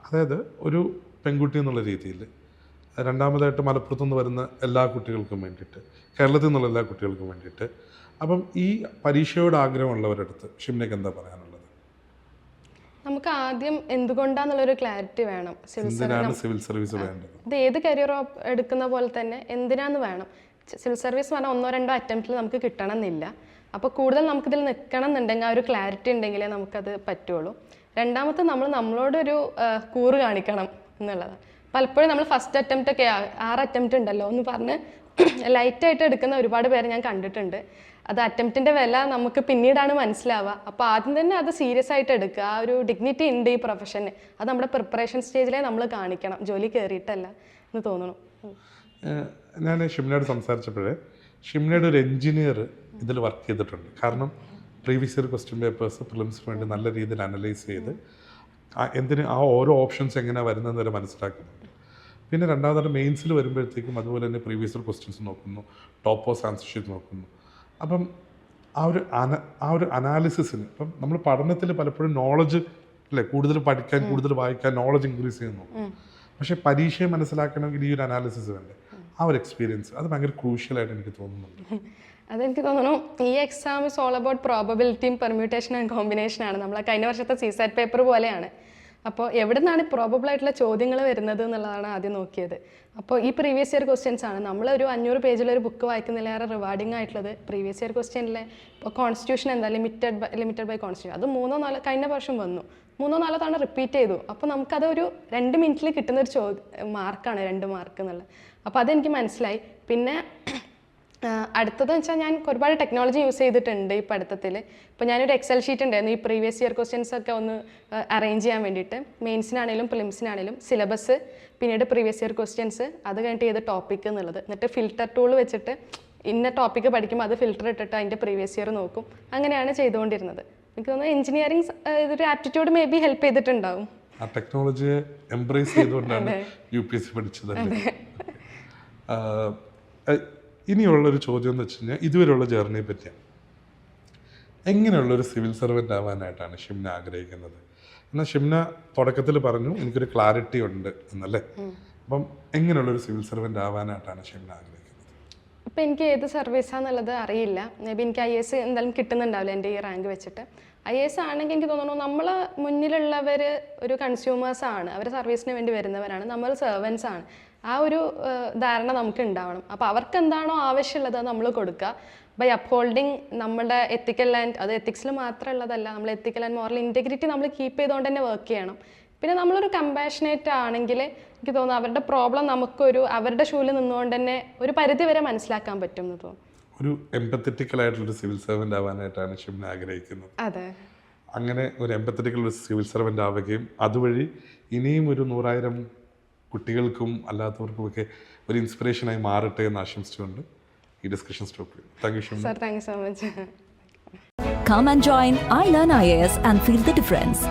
Speaker 2: അതായത് ഒരു പെൺകുട്ടി എന്നുള്ള രീതിയിൽ, രണ്ടാമതായിട്ട് മലപ്പുറത്തുനിന്ന് വരുന്ന എല്ലാ കുട്ടികൾക്കും വേണ്ടിയിട്ട്, കേരളത്തിൽ നിന്നുള്ള എല്ലാ കുട്ടികൾക്കും വേണ്ടിയിട്ട്. അപ്പം ഈ പരീക്ഷയോട് ആഗ്രഹമുള്ളവരടുത്ത് ഷിംനയ്ക്ക് എന്താ പറയാനുള്ളത്?
Speaker 1: നമുക്ക് ആദ്യം എന്തുകൊണ്ടാന്നുള്ളൊരു ക്ലാരിറ്റി വേണം.
Speaker 2: സിവിൽ സർവീസ് വേണ്ടത്
Speaker 1: ഇത് ഏത് കരിയർ എടുക്കുന്ന പോലെ തന്നെ എന്തിനാന്ന് വേണം. സിവിൽ സർവീസ് പറഞ്ഞാൽ 1-2 അറ്റംപ്റ്റിൽ നമുക്ക് കിട്ടണം എന്നില്ല. അപ്പോൾ കൂടുതൽ നമുക്കിതിൽ നിൽക്കണം എന്നുണ്ടെങ്കിൽ ആ ഒരു ക്ലാരിറ്റി ഉണ്ടെങ്കിലേ നമുക്കത് പറ്റുള്ളൂ. രണ്ടാമത്തെ നമ്മളോടൊരു കൂറ് കാണിക്കണം എന്നുള്ളതാണ്. പലപ്പോഴും നമ്മൾ ഫസ്റ്റ് അറ്റംപ്റ്റ് ഒക്കെ 6 അറ്റംപ്റ്റ് ഉണ്ടല്ലോ എന്ന് പറഞ്ഞ് ലൈറ്റായിട്ട് എടുക്കുന്ന ഒരുപാട് പേരെ ഞാൻ കണ്ടിട്ടുണ്ട്. അത് അറ്റംപ്റ്റിൻ്റെ വില നമുക്ക് പിന്നീടാണ് മനസ്സിലാവുക. അപ്പോൾ ആദ്യം തന്നെ അത് സീരിയസ് ആയിട്ട് എടുക്കുക. ആ ഒരു ഡിഗ്നിറ്റി ഉണ്ട് ഈ പ്രൊഫഷന്. അത് നമ്മുടെ പ്രിപ്പറേഷൻ സ്റ്റേജിലേ നമ്മൾ കാണിക്കണം, ജോലി കയറിയിട്ടല്ല എന്ന് തോന്നുന്നു.
Speaker 2: ഞാൻ ഷിംനയോട് സംസാരിച്ചപ്പോഴേ ഷിംനയുടെ ഒരു എൻജിനീയർ ഇതിൽ വർക്ക് ചെയ്തിട്ടുണ്ട്. കാരണം പ്രീവിയസ് ഇയർ ക്വസ്റ്റ്യൻ പേപ്പേഴ്സ് പ്രിലിംസിന് വേണ്ടി നല്ല രീതിയിൽ അനലൈസ് ചെയ്ത് ആ ഓരോ ഓപ്ഷൻസ് എങ്ങനെയാണ് വരുന്നതെന്ന് വരെ മനസ്സിലാക്കുന്നുണ്ട്. പിന്നെ രണ്ടാമതായിട്ട് മെയിൻസിൽ വരുമ്പോഴത്തേക്കും അതുപോലെ തന്നെ പ്രീവിയസ് ഇയർ ക്വസ്റ്റ്യൻസ് നോക്കുന്നു, ടോപ്പേഴ്സ് ആൻസർ ഷീറ്റ് നോക്കുന്നു. അപ്പം ആ ഒരു അനാലിസിസിന് ഇപ്പം നമ്മൾ പഠനത്തിൽ പലപ്പോഴും നോളജ് അല്ലേ, കൂടുതൽ പഠിക്കാൻ, കൂടുതൽ വായിക്കാൻ, നോളജ് ഇൻക്രീസ് ചെയ്യുന്നു. പക്ഷേ പരീക്ഷയെ മനസ്സിലാക്കണമെങ്കിൽ ഈ ഒരു അനാലിസിസ് വേണ്ടേ? ആ ഒരു എക്സ്പീരിയൻസ് അത് ഭയങ്കര ക്രൂഷ്യലായിട്ട് എനിക്ക് തോന്നുന്നുണ്ട്.
Speaker 1: അതെനിക്ക് തോന്നുന്നു ഈ എക്സാം ഇസ് ഓൾ അബൌട്ട് പ്രോബബിലിറ്റിയും പെർമ്യൂട്ടേഷൻ ആൻഡ് കോമ്പിനേഷനാണ്. നമ്മളെ കഴിഞ്ഞ വർഷത്തെ CSAT പേപ്പർ പോലെയാണ്. അപ്പോൾ എവിടെ നിന്നാണ് പ്രോബബിൾ ആയിട്ടുള്ള ചോദ്യങ്ങൾ വരുന്നത് എന്നുള്ളതാണ് ആദ്യം നോക്കിയത്. അപ്പോൾ ഈ പ്രീവിയസ് ഇയർ ക്വസ്റ്റ്യൻസ് ആണ്. നമ്മളൊരു 500 പേജിലൊരു ബുക്ക് വായിക്കുന്നതിലേറെ റിവാർഡിംഗ് ആയിട്ടുള്ളത് പ്രീവിയസ് ഇയർ ക്വസ്റ്റ്യനിലെ ഇപ്പോൾ കോൺസ്റ്റിറ്റ്യൂഷൻ എന്താ ലിമിറ്റഡ് ബൈ കോൺസ്റ്റിറ്റ്യൂഷൻ, അത് 3-4 കഴിഞ്ഞ വർഷം വന്നു, 3-4 തവണ റിപ്പീറ്റ് ചെയ്തു. അപ്പോൾ നമുക്കതൊരു 2 മിനിറ്റിൽ കിട്ടുന്ന ഒരു മാർക്കാണ് 2 മാർക്ക് എന്നുള്ളത്. അപ്പോൾ അതെനിക്ക് മനസ്സിലായി. പിന്നെ അടുത്തതെന്ന് വെച്ചാൽ ഞാൻ ഒരുപാട് ടെക്നോളജി യൂസ് ചെയ്തിട്ടുണ്ട് ഈ പഠിത്തത്തിൽ. ഇപ്പോൾ ഞാനൊരു എക്സൽ ഷീറ്റ് ഉണ്ടായിരുന്നു ഈ പ്രീവിയസ് ഇയർ ക്വസ്റ്റ്യൻസ് ഒക്കെ ഒന്ന് അറേഞ്ച് ചെയ്യാൻ വേണ്ടിയിട്ട്. മെയിൻസിനാണെങ്കിലും പ്രിലിംസിനാണെങ്കിലും സിലബസ്, പിന്നീട് പ്രീവിയസ് ഇയർ ക്വസ്റ്റ്യൻസ്, അത് കഴിഞ്ഞിട്ട് ഏത് ടോപ്പിക് എന്നുള്ളത്, എന്നിട്ട് ഫിൽറ്റർ ടൂൾ വെച്ചിട്ട് ഇന്ന ടോപ്പിക്ക് പഠിക്കുമ്പോൾ അത് ഫിൽറ്റർ ഇട്ടിട്ട് അതിൻ്റെ പ്രീവിയസ് ഇയർ നോക്കും. അങ്ങനെയാണ് ചെയ്തുകൊണ്ടിരുന്നത്. എനിക്ക് തോന്നുന്നു എഞ്ചിനീയറിംഗ് ഇതൊരു ആപ്റ്റിറ്റ്യൂഡ് മേ ബി ഹെൽപ്പ് ചെയ്തിട്ടുണ്ടാവും.
Speaker 2: ആ ടെക്നോളജിയെ എംബ്രേസ് ചെയ്തുകൊണ്ടാണ് UPSC പഠിച്ചത്. ഇനിയുള്ളൊരു ചോദ്യം എന്ന് വെച്ച് കഴിഞ്ഞാൽ ഇതുവരെയുള്ള ജേർണിയെ പറ്റിയാണ്. എങ്ങനെയുള്ളൊരു സിവിൽ സർവൻ്റ് ആവാനായിട്ടാണ് ഷിംന ആഗ്രഹിക്കുന്നത്? എന്നാൽ ഷിംന തുടക്കത്തിൽ പറഞ്ഞു എനിക്കൊരു ക്ലാരിറ്റി ഉണ്ട് എന്നല്ലേ. അപ്പം എങ്ങനെയുള്ളൊരു സിവിൽ സർവൻ്റ് ആവാനായിട്ടാണ് ഷിംന ആഗ്രഹിക്കുന്നത്?
Speaker 1: ഇപ്പം എനിക്ക് ഏത് സർവീസാന്നുള്ളത് അറിയില്ല. മേ ബി എനിക്ക് IAS എന്തായാലും കിട്ടുന്നുണ്ടാവില്ല എൻ്റെ ഈ റാങ്ക് വെച്ചിട്ട്. IAS ആണെങ്കിൽ എനിക്ക് തോന്നുന്നു നമ്മൾ മുന്നിലുള്ളവർ ഒരു കൺസ്യൂമേഴ്സാണ്, അവർ സർവീസിന് വേണ്ടി വരുന്നവരാണ്, നമ്മൾ സെർവൻസ് ആണ്. ആ ഒരു ധാരണ നമുക്ക് ഉണ്ടാവണം. അപ്പോൾ അവർക്ക് എന്താണോ ആവശ്യമുള്ളത് അത് നമ്മൾ കൊടുക്കുക. ബൈ അപ്ഹോൾഡിങ് നമ്മുടെ എത്തിക്കൽ ആൻഡ്, അത് എത്തിക്സിൽ മാത്രമുള്ളതല്ല, നമ്മൾ എത്തിക്കൽ ആൻഡ് മോറൽ ഇൻറ്റഗ്രിറ്റി നമ്മൾ കീപ്പ് ചെയ്തുകൊണ്ട് തന്നെ വർക്ക് ചെയ്യണം. പിന്നെ നമ്മളൊരു കമ്പാഷനേറ്റ് ആണെങ്കിൽ എനിക്ക് തോന്നുന്നു അവരുടെ പ്രോബ്ലം നമുക്കൊരു അവരുടെ ഷൂവിൽ നിന്നുകൊണ്ട് തന്നെ ഒരു പരിധി വരെ മനസ്സിലാക്കാൻ പറ്റും എന്ന് തോന്നുന്നു.
Speaker 2: ഒരു എംപത്തറ്റിക്കൽ ആയിട്ടുള്ളൊരു സിവിൽ സർവൻ്റ് ആവാനായിട്ടാണ് ഷിംന ആഗ്രഹിക്കുന്നത്.
Speaker 1: അതെ,
Speaker 2: അങ്ങനെ ഒരു എംപത്തറ്റിക്കൽ ഒരു സിവിൽ സർവൻ്റ് ആവുകയും അതുവഴി ഇനിയും ഒരു 100,000 കുട്ടികൾക്കും അല്ലാത്തവർക്കുമൊക്കെ ഒരു ഇൻസ്പിറേഷനായി മാറട്ടെ എന്ന് ആശംസിച്ചുകൊണ്ട് ഈ ഡിസ്കഷൻ സ്റ്റോപ്പ് ചെയ്യും. Thank you Shimna.
Speaker 1: Sir, thank you so much.
Speaker 3: Come and join iLearn IAS and feel the difference.